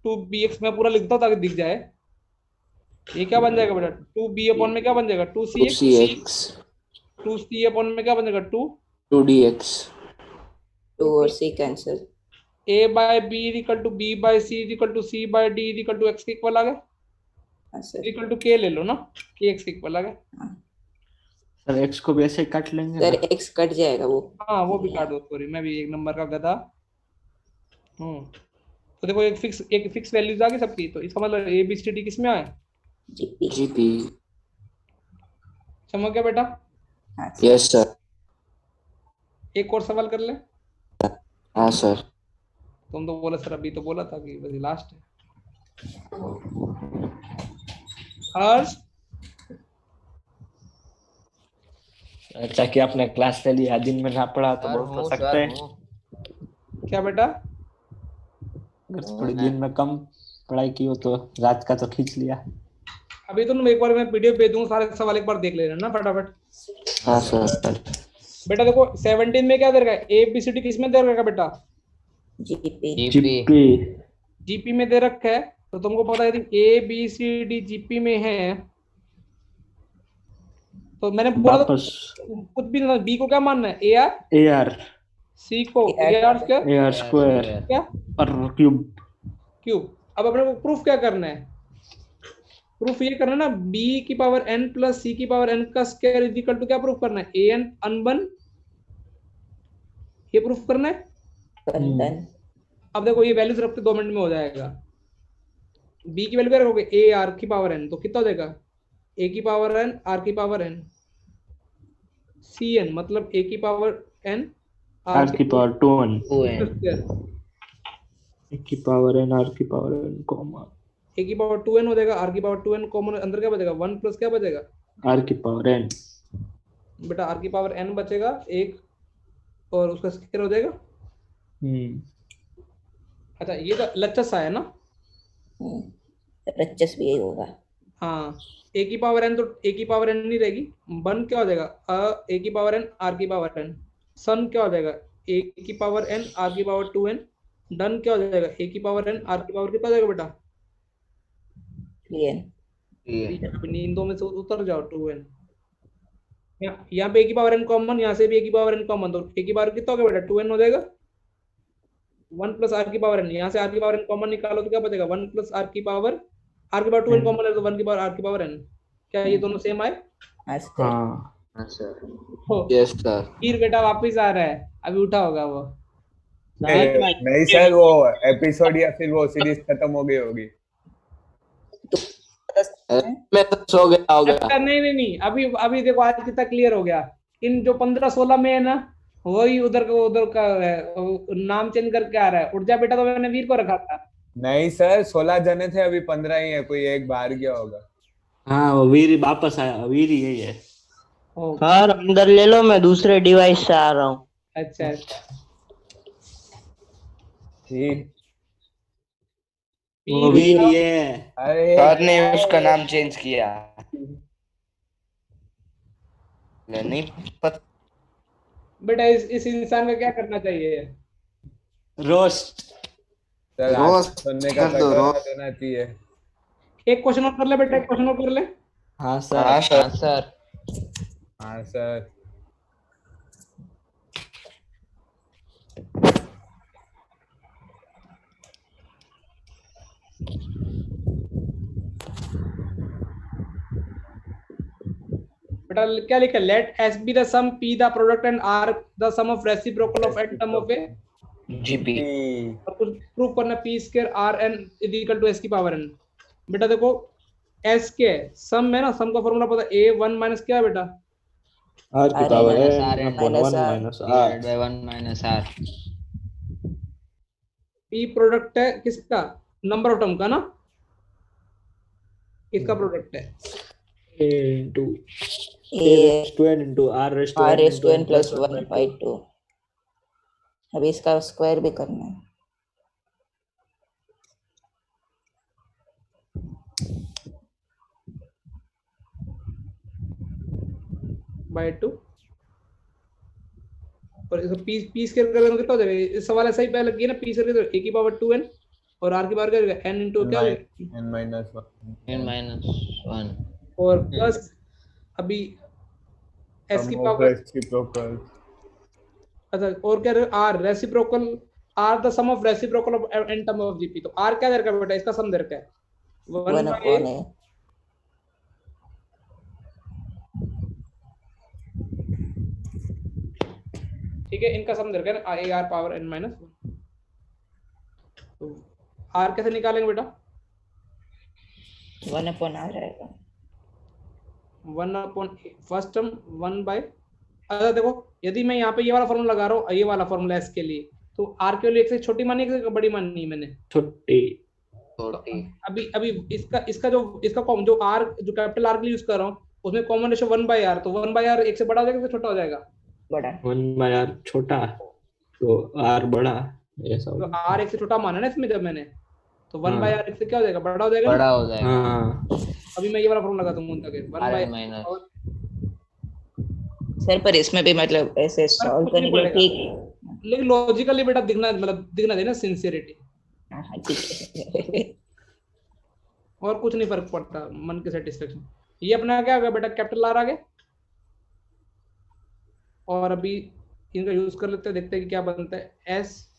2bx में पूरा लिखता हूँ ताकि दिख जाए, ये क्या बन जाएगा बेटा 2b upon में क्या बन जाएगा 2cx, 2c upon में क्या बन जाएगा
2dx,
2 और c cancel,
a by b equal to b by c equal to c by d equal to x के इक्वल आ गया, इक्वल टू k ले लो ना, k x के इक्वल आ गया।
सर x को भी ऐसे ही काट लेंगे
सर x कट जाएगा वो,
हाँ वो भी काट दो, सॉरी मैं भी एक नंबर का गधा। तो देखो एक फिक्स वैल्यूज आ गई सबकी, तो इसका मतलब ए बी सी डी किस में आए
जीपी।
समझ गया बेटा?
Yes sir.
एक और सवाल कर ले।
हाँ सर।
तुम तो बोला सर, अभी तो बोला था कि बस लास्ट है। हर्ष
अच्छा कि आपने क्लास ले लिया, दिन में ना पढ़ा तो बोल तो सकते हैं।
क्या बेटा?
अगर थोड़ी दिन में कम पढ़ाई की हो तो रात का तो खींच लिया।
अभी तुम एक बार मैं पीडीएफ भेज दूंगा, सारे सवाल एक बार देख लेना ना फटाफट।
हाँ सर।
बेटा देखो 17 में क्या दे रखा है, ABCD किसमें दे रखा है बेटा? जीपी में दे रखा है। तो तुमको पता है यदि ABCD जीपी में है तो मैंने बोला था कुछ भी ना, बी को क्या मानना है? AR, सी को AR
स्क्वायर
क्या
और क्यूब।
अब अपने को प्रूफ क्या करना है? प्रूफ ये करना है ना, b की पावर n प्लस c की पावर n का स्क्वायर इज इक्वल टू क्या प्रूफ करना है? an अनबन, ये प्रूफ करना है। अब देखो ये वैल्यूज रखते 2 मिनट में हो जाएगा। b की वैल्यू क्या रखोगे? a r की पावर n, तो कितना हो जाएगा? a की पावर n r की पावर n, cn मतलब a की पावर n
r की पावर 2n, a की पावर n r की पावर n कॉमा
a की पावर 2n हो जाएगा, r की पावर 2n कॉमन अंदर क्या बचेगा? 1 प्लस क्या बचेगा?
r की पावर n।
बेटा r की पावर n बचेगा एक और उसका स्क्वायर हो जाएगा। अच्छा ये तो लचस है ना?
लचस भी यही होगा।
हाँ a की पावर n, तो a की पावर n नहीं रहेगी, 1 क्या हो जाएगा? a की पावर n r की पावर n, सन क्या हो जाएगा? a की पावर n r की पावर 2n, डन क्या हो जाएगा? a की पावर n r की पावर कितना हो जाएगा बेटा? 3n। अपनी इन दो में से उतर जाओ 2n। यहाँ पे a की पावर n कॉमन, यहाँ से भी a की पावर n कॉमन, तो a की पावर कितना हो गया बेटा? 2n हो जाएगा। 1 प्लस r की पावर n, यहाँ से r की पावर n कॉमन निकालो तो क्या बचेगा? 1 प्लस r की पावर 2n कॉमन है तो 1 की पावर r की पावर n। क्या ये दोनों सेम आए?
हाँ सर। Yes sir.
फिर बेटा वापिस आ रहा है, अभी उठा होगा वो।
नहीं सर, वो एपिसोड या फिर वो सीरीज खत्म हो गई होगी।
मैं तो सो गया होगा।
अच्छा नहीं, अभी देखो आज कितना क्लियर हो गया। इन जो 15-16 में है ना, वही उधर का नाम चेंज करके आ रहा है। उठ जा बेटा, तो मैंने वीर को रखा था।
नहीं सर, 16 जने थे, अभी 15 ही है, कोई एक बाहर गया होगा।
हाँ वो वीर वापस आया, वीर यही है।
सर अंदर ले लो, मैं दूसरे डिवाइस से आ रहा हूँ।
अच्छा
ठीक,
वो वीर ही है।
अरे
सर ने उसका नाम चेंज किया नहीं पता।
बेटा इस इंसान का क्या करना चाहिए?
रोस्ट
सुनने का देना चाहिए।
एक क्वेश्चन और कर ले बेटा, एक क्वेश्चन और कर ले।
हाँ सर।
हाँ सर।
हाँ सर।
बेटा क्या लिखा? Let S be the sum, P the product and R the sum of reciprocal of n term of a
GP।
और कुछ प्रूव करना P square R n is equal to S की पावर n। बेटा देखो S के सम है ना, सम का फॉर्मूला पता है, A1 माइनस क्या है बेटा?
R की power n
upon 1 minus
divided by 1 minus r।
P product है किसका? नंबर ऑफ टर्म का ना, किसका प्रोडक्ट है?
A into A raised to n into R raised to n
plus 1/2। अभी इसका स्क्वायर भी करना है।
बाय 2 और इसको पी स्क्वायर कर देंगे कितना हो जाएगा? इस सवाल ऐसा ही पहले किया ना, पी स्क्वायर तो a की पावर 2n और r की पावर क्या हो जाएगा? n into क्या हो जाएगा?
n minus 1
और प्लस अभी s की पावर अच्छा और क्या रहेगा? r reciprocal, r the sum of reciprocal of n term of GP. तो r क्या दे रखा है बेटा? इसका सम दे रखा है 1/a। ठीक है, इनका सम दे रखा है ना, a r power n minus 1। तो r कैसे निकालेंगे बेटा?
1/r रहेगा।
1/a first term 1/। अच्छा देखो, यदि मैं यहाँ पे ये वाला फॉर्मूला लगा रहा हूँ, ये वाला फॉर्मूला s के लिए, तो r के लिए एक से छोटी मानी है कि बड़ी मानी है मैंने?
छोटी।
अभी अभी इसका जो आर जो कैपिटल आर के लिए यूज कर रहा हूँ उसमें कॉमन रेशियो 1/r, तो 1/r एक से बड़ा हो जाएगा, छोटा हो जाएगा?
बड़ा।
1/r छोटा तो r बड़ा, ऐसा
तो
होगा।
r एक से छोटा माना ना इसमें जब मैंने, तो 1/r
हाँ।
एक से क्या हो जाएगा, बड़ा हो जाएगा ना?
बड़ा हो जाएगा।
हाँ
अभी मैं ये वाला फॉर्मूला लगाता हूँ तक 1/r
माइनस।
सर पर इसमें भी मतलब ऐसे सॉल्व करने के लिए ठीक है,
लेकिन लॉजिकली बेटा दिखना चाहिए ना, सिंसियरिटी,
हाँ, ठीक है।
और कुछ नहीं फर्क पड़ता, मन के सेटिस्फेक्शन। ये अपना क्या होगा बेटा, कैपिटल आर आ गया, और अभी इनका यूज कर लेते हैं, देखते हैं कि क्या बनता है। एस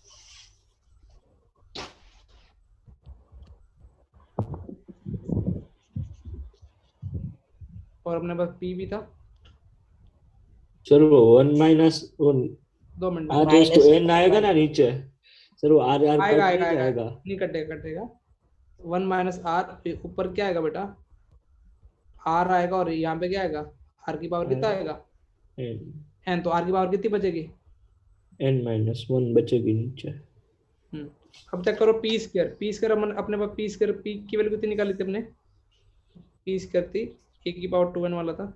और अपने पास पी भी था।
चलो 1 -
2 minute
r raise to n आएगा ना नीचे, सर वो r r
आएगा
कट नहीं जाएगा?
नहीं कटेगा 1 - r ऊपर क्या आएगा बेटा, r आएगा, और यहाँ पे क्या आएगा, r की पावर कितना आएगा, n, तो r की पावर कितनी बचेगी,
n-1 बचेगी नीचे।
अब चेक करो पी स्क्वायर अपने पास पी स्क्वायर, पी की वैल्यू कितनी निकाली थी अपने, पी स्क्वायर थी a की पावर 2n वाला था।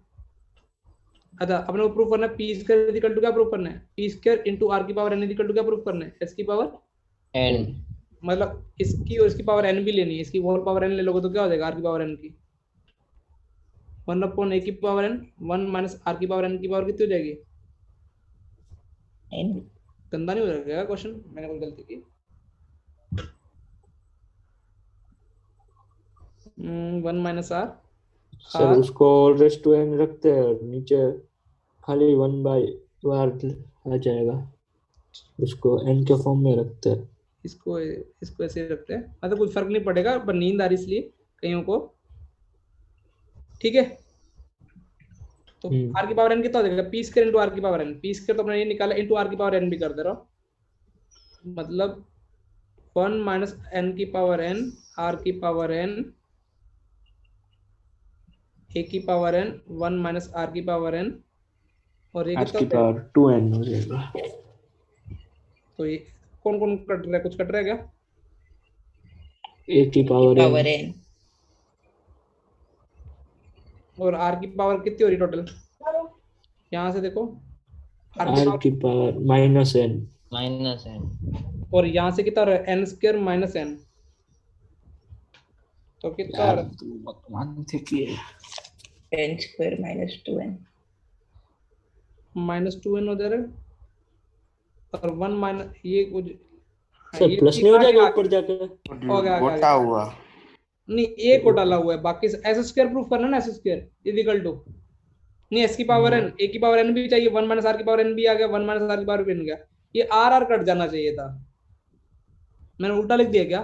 अच्छा अपने को प्रूफ करना है पी स्क्वायर इक्वल टू क्या प्रूफ करना है, पी स्क्वायर इंटू आर की पावर n इक्वल टू क्या प्रूफ करना है, s की पावर
n,
मतलब इसकी और इसकी पावर n भी लेनी है, इसकी होल पावर n ले लोगे तो क्या हो जाएगा, r की पावर n की 1/a की पावर n 1 - r की पावर n की पावर कितनी हो जाएगी,
n।
गंदा नहीं हो जाएगा क्वेश्चन, मैंने कोई गलती की। 1 - r
सर उसको रेस टू n रखते हैं, नीचे खाली 1/r आ जाएगा, उसको n के फॉर्म में रखते हैं।
इसको ऐसे रखते हैं, मतलब कुछ फर्क नहीं पड़ेगा, पर नींद आ रही इसलिए कईयों को, ठीक है। तो r की पावर n कितना हो जाएगा, पी स्क्वायर इंटू आर की पावर n, पी स्क्वायर तो अपने ये निकाला, इंटू आर की पावर n भी कर दे रहा हूँ, मतलब 1 - n की पावर n, r की पावर n, a की पावर n, 1 - r की पावर n, और ये
r की पावर 2n हो जाएगा।
तो ये कौन कौन कट रहा है, कुछ कट रहा है क्या,
a की पावर
n
और r की पावर कितनी हो रही टोटल, यहाँ से देखो
r की पावर -n,
और यहाँ से कितना हो रहा है, n स्क्वायर माइनस n, तो कितना हो रहा है,
n स्क्वायर -2n
-2n हो जा रहा है, और 1 माइनस ये कुछ
सर प्लस नहीं हो जाएगा ऊपर जाके,
गोटा हुआ नहीं, ए को डाला हुआ है, बाकी एस स्क्वायर प्रूफ करना ना, s square is equal to नहीं, एस की पावर n, ए की पावर n भी चाहिए, 1 - r की पावर n भी आ गया, 1 - r की पावर भी आ गया, ये r कट जाना चाहिए था, मैंने उल्टा लिख दिया क्या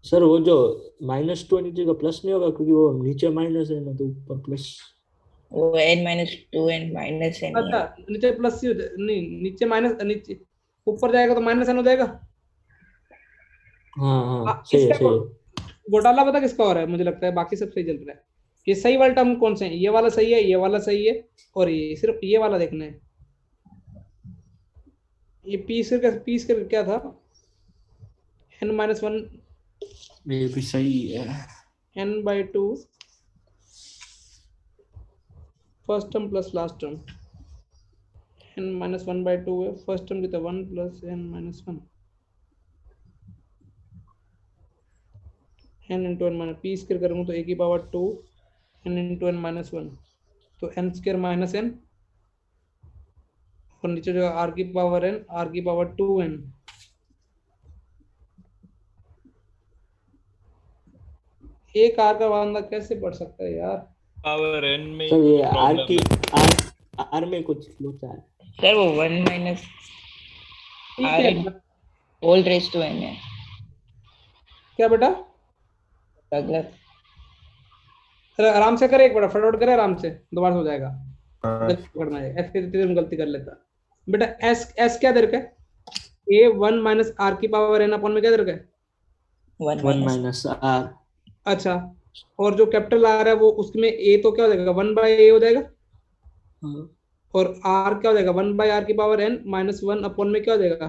सर? वो जो -2 नीचे का प्लस नहीं होगा, क्योंकि वो नीचे माइनस है ना, तो ऊपर प्लस,
वो n - 2n माइनस n।
अच्छा नीचे प्लस नहीं, नीचे माइनस, नीचे ऊपर जाएगा तो -n हो जाएगा।
हाँ सही है।
घोटाला पता किसका हो रहा है, मुझे लगता है बाकी सब सही चल रहा है, ये सही वाला टर्म कौन से है, ये वाला सही है, ये वाला सही है, और ये सिर्फ ये वाला देखना है, ये पीस कर क्या था, n-1
ये भी सही है,
n/2 first term plus last term, n-1/2 है, फर्स्ट टर्म कितना 1 + n-1, n × n - p square करूँगा तो a की पावर 2 n × n-1, तो n स्क्वायर माइनस n, और नीचे जो r की पावर n, r की पावर 2n, एक r का बंदा कैसे पढ़ सकता है यार,
पावर n में
सर ये r में कुछ लोचा है
सर, वो 1 - r whole raise to n है
क्या बेटा,
अगर
आराम से करे, एक बार फटाफट करे, आराम से दोबारा हो जाएगा, गलती करना है, एस के गलती कर लेता बेटा, एस क्या दे रखा है, a 1 - r की पावर n अपॉन में क्या दे रखा है,
1 - r।
अच्छा, और जो कैपिटल आर है वो उसमें a तो क्या हो जाएगा, 1/a हो जाएगा, और r क्या हो जाएगा, 1/r की पावर n -1 अपॉन में क्या हो जाएगा,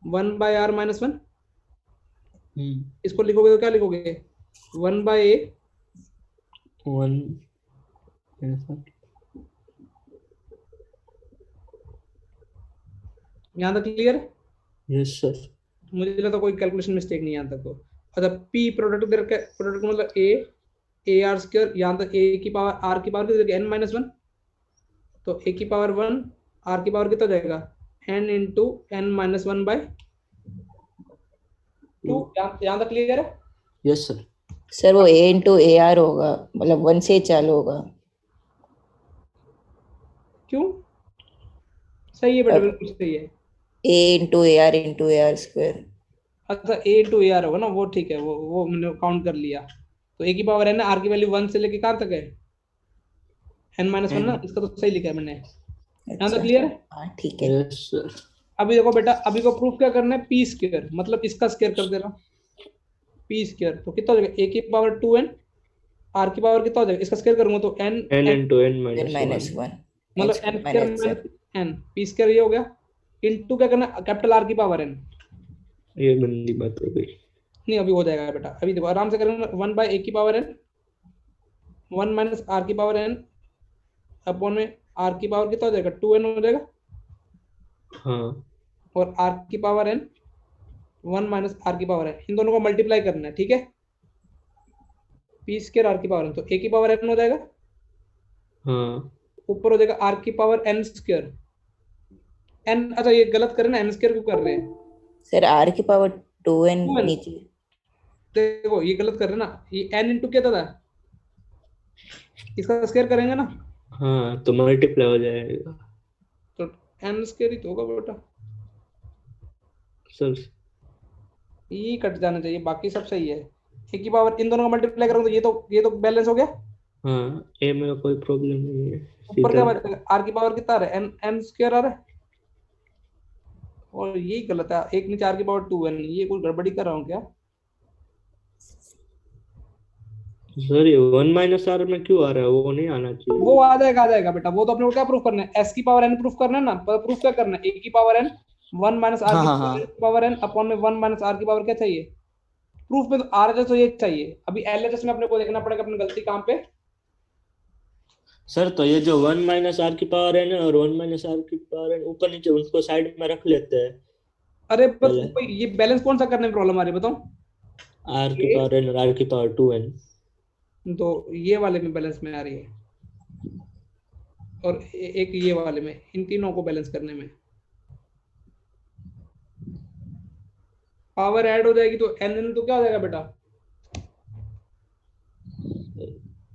1/r - 1, इसको लिखोगे तो क्या लिखोगे 1/a
1
यहाँ तक क्लियर?
Yes sir.
मुझे लगता कोई कैलकुलेशन मिस्टेक नहीं यहाँ तक तो। अच्छा p प्रोडक्ट दे रखा है, प्रोडक्ट मतलब a आर स्क्वायर, यहाँ तक a की पावर r की पावर कितनी n-1, तो a की पावर 1 r की पावर कितना जाएगा n इंटू n-1/2। यहाँ तक क्लियर है?
Yes sir.
सर वो a इंटू ए आर होगा, मतलब 1 से चालू होगा।
क्यों? सही है बेटा, बिल्कुल सही है।
a into A R square.
अच्छा a इंटू ए आर होगा ना, वो ठीक है, वो मैंने काउंट कर लिया। तो a की पावर n, r की वैल्यू 1 से लेके कहाँ तक है n-1 ना, इसका तो सही लिखा है मैंने। यहाँ तक क्लियर है?
हाँ ठीक है।
Yes sir.
अभी देखो बेटा, अभी को प्रूफ क्या करना है, p स्क्वायर, मतलब इसका स्क्वायर कर दे रहा p स्क्वायर, तो कितना हो जाएगा a की पावर 2n, r की पावर कितना हो जाएगा, इसका स्क्वायर करूंगा तो n
इंटू n
-1
मतलब n square minus n, p square ये हो गया, इनटू क्या करना कैपिटल R की पावर n।
ये गंदी बात हो गई।
नहीं अभी हो जाएगा बेटा, अभी देखो आराम से करेंगे 1/a की पावर n 1 माइनस r की पावर n अपॉन में r की पावर कितना हो जाएगा 2n हो जाएगा।
हाँ।
और r की पावर n 1 माइनस r की पावर n, इन दोनों को मल्टीप्लाई करना है, ठीक है। p स्क्वायर r की पावर n, तो a की पावर n हो जाएगा।
हाँ।
ऊपर हो जाएगा r की पावर n स्क्वायर n। अच्छा ये गलत कर रहे हैं ना, n स्क्वायर क्यों कर रहे हैं
सर? r की पावर 2n नीचे।
देखो ये गलत कर रहे हैं ना, ये n इंटू क्या था, इसका स्क्वायर करेंगे ना,
हाँ तो मल्टीप्लाई हो जाएगा।
तो n स्क्वायर ही तो होगा बेटा
सर।
ये कट जाना चाहिए, बाकी सब सही है। a की पावर इन दोनों का मल्टीप्लाई करूंगा तो ये तो बैलेंस हो गया।
हाँ ए में कोई प्रॉब्लम नहीं है।
ऊपर क्या बचेगा r की पावर कितना आ रहा है n स्क्वायर आ रहा है, और ये गलत है, एक नीचे r की पावर 2n, ये कोई गड़बड़ी कर रहा हूँ क्या?
सर ये 1 माइनस r में क्यों आ रहा है, वो नहीं आना चाहिए।
वो आ जाएगा बेटा, वो तो अपने को क्या प्रूफ करना है, s की पावर n प्रूफ करना है ना, प्रूफ क्या करना है, a की पावर n 1 माइनस r की पावर n अपॉन में 1 माइनस r की पावर क्या चाहिए प्रूफ में, तो RHS तो ये चाहिए। अभी LHS में अपने को देखना पड़ेगा अपनी गलती कहाँ पे।
सर तो ये जो 1 माइनस r की पावर n और 1 माइनस r की पावर n ऊपर नीचे उनको साइड में रख लेते हैं।
अरे बस ये बैलेंस कौन सा करने में प्रॉब्लम आ रही है बताओ?
r की पावर n और r की पावर 2n,
तो ये वाले में बैलेंस में आ रही है, और एक ये वाले में, इन तीनों को बैलेंस करने में पावर ऐड हो जाएगी तो n तो क्या हो जाएगा बेटा,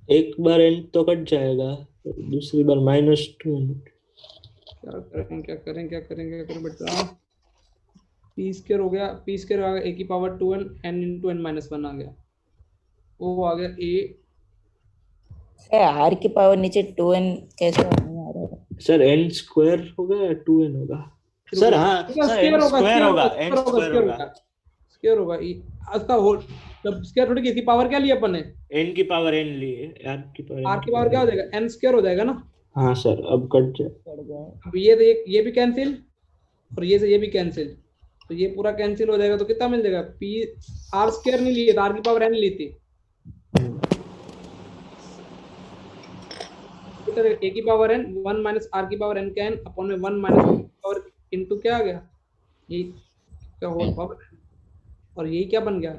एक बार n तो कट जाएगा, दूसरी बार -2n।
क्या करें बेटा, p स्क्वायर हो गया, p स्क्वायर आ गया a की power 2n n into n-1 आ गया, वो आ गया a।
r की पावर नीचे 2n कैसे आ रहा है?
सर n स्क्वायर होगा या 2n होगा? सर हाँ
स्क्वायर होगा, स्क्वायर होगा इसका होल, जब स्क्वायर थोड़ी इसकी पावर क्या ली अपन ने,
n की पावर n लिए, r की पावर
क्या हो जाएगा n स्क्वायर हो जाएगा ना।
हाँ सर अब कट जाए।
अब ये भी कैंसिल और ये भी कैंसिल, तो ये पूरा कैंसिल हो जाएगा, तो कितना मिल जाएगा p r स्क्वायर नहीं लिए, r की पावर n ली थी, a की पावर n 1 माइनस r की पावर n का n अपॉन में 1 माइनस पावर इनटू क्या आ गया, ये क्या होल पावर, और यही क्या बन गया,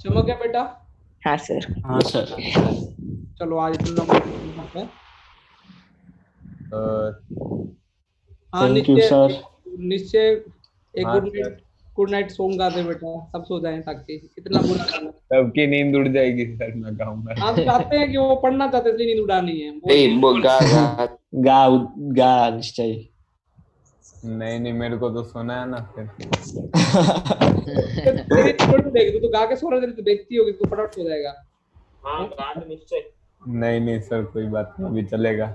चमक गया बेटा।
हाँ सर।
हाँ सर।
चलो आज इतना है। हाँ निश्चय एक गुड नाइट सॉन्ग गा दे बेटा, सब सो जाएं ताकि इतना बुरा गाना,
सबकी नींद उड़ जाएगी सर, मैं गाऊंगा।
आप चाहते हैं कि वो पढ़ना चाहते हैं इसलिए नींद उड़ानी है,
गा निश्चय।
नहीं मेरे को तो सुना है ना फिर।
तू तो गा के सो रहा है, तो देखती होगी तो फटाफट हो जाएगा।
हाँ गा निश्चय।
नहीं सर कोई बात नहीं, अभी चलेगा।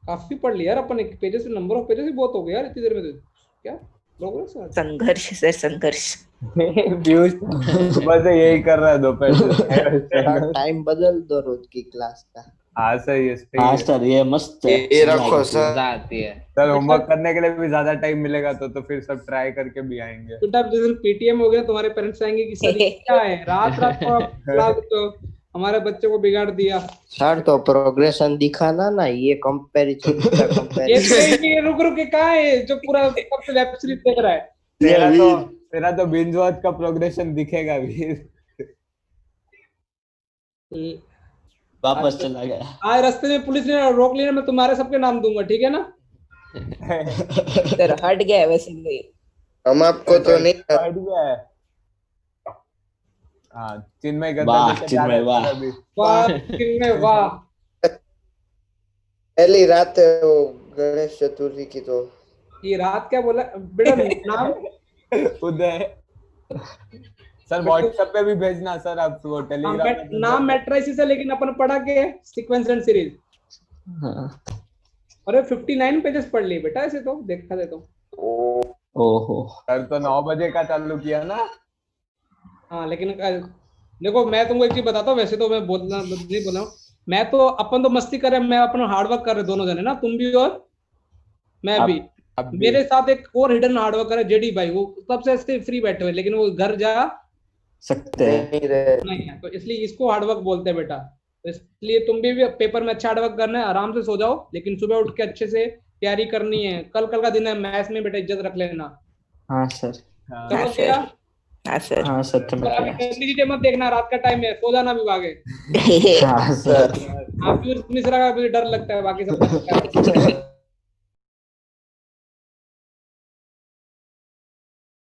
काफी पढ़ लिया यार अपन, एक पेजेस से नंबर ऑफ पेजेस ही बहुत हो गया यार इतनी देर में, तो क्या प्रोग्रेस है।
संघर्ष सर, संघर्ष।
बस यही कर रहा है दोपहर से।
टाइम बदल दो रोज की क्लास का।
हाँ सही है
हाँ सर ये मस्त है।
ये रखो सर।
मजा आती है।
सर होमवर्क करने के लिए भी ज्यादा टाइम मिलेगा तो फिर सब ट्राई करके भी आएंगे।
बेटा जिस दिन पीटीएम हो गया तुम्हारे पेरेंट्स आएंगे कि सर ये क्या है, रात रात को आप क्लास तो हमारे बच्चे को बिगाड़ दिया।
सर तो प्रोग्रेशन दिखाना ना, ये कंपैरिजन
ये रुक रुक के कहाँ है जो पूरा कब से वेब सीरीज देख रहा है।
तेरा तो बिंज वॉच का प्रोग्रेशन दिखेगा भी।
वापस चला गया।
आज रास्ते में पुलिस ने रोक लिया, मैं तुम्हारे सबके नाम दूंगा, ठीक है ना।
सर हट गया है वैसे भी।
हम आपको तो नहीं
हट गया है। हाँ चिन्मय गद्दा
वाह चिन्मय वाह
वाह चिन्मय वाह।
पहली रात है वो गणेश चतुर्थी की, तो
ये रात क्या बोला बेटा नाम
उदय। सर व्हाट्सएप पे भी भेजना सर, आप वो टेलीग्राम
नाम मैट्रिसेस है, लेकिन अपन पढ़ा के सीक्वेंस एंड सीरीज। अरे 59 पेजेस पढ़ लिए बेटा ऐसे तो देखा दे तो।
ओहो
सर तो 9 बजे का चालू किया ना।
हाँ लेकिन देखो मैं तुमको एक चीज बताता हूँ, वैसे तो मैं बोलना नहीं बोला हूँ, मैं तो अपन तो मस्ती कर रहे, मैं अपना हार्डवर्क कर रहे दोनों जने ना, तुम भी और मैं भी। मेरे साथ एक और हिडन हार्डवर्कर है जेडी भाई, वो तब से ऐसे फ्री बैठे हुए, लेकिन वो घर जा
सकते
नहीं है, तो इसलिए इसको हार्डवर्क बोलते हैं बेटा। तो इसलिए तुम भी पेपर में अच्छा हार्डवर्क करना है, आराम से सो जाओ, लेकिन सुबह उठ के अच्छे से तैयारी करनी है। कल का दिन है मैथ्स में बेटा, इज्जत रख लेना।
हाँ सर।
चलो भैया
हाँ सर।
हाँ सर
मत देखना, रात का टाइम है, सो जाना भी आगे।
हाँ सर।
आप मिश्रा का भी डर लगता है, बाकी सब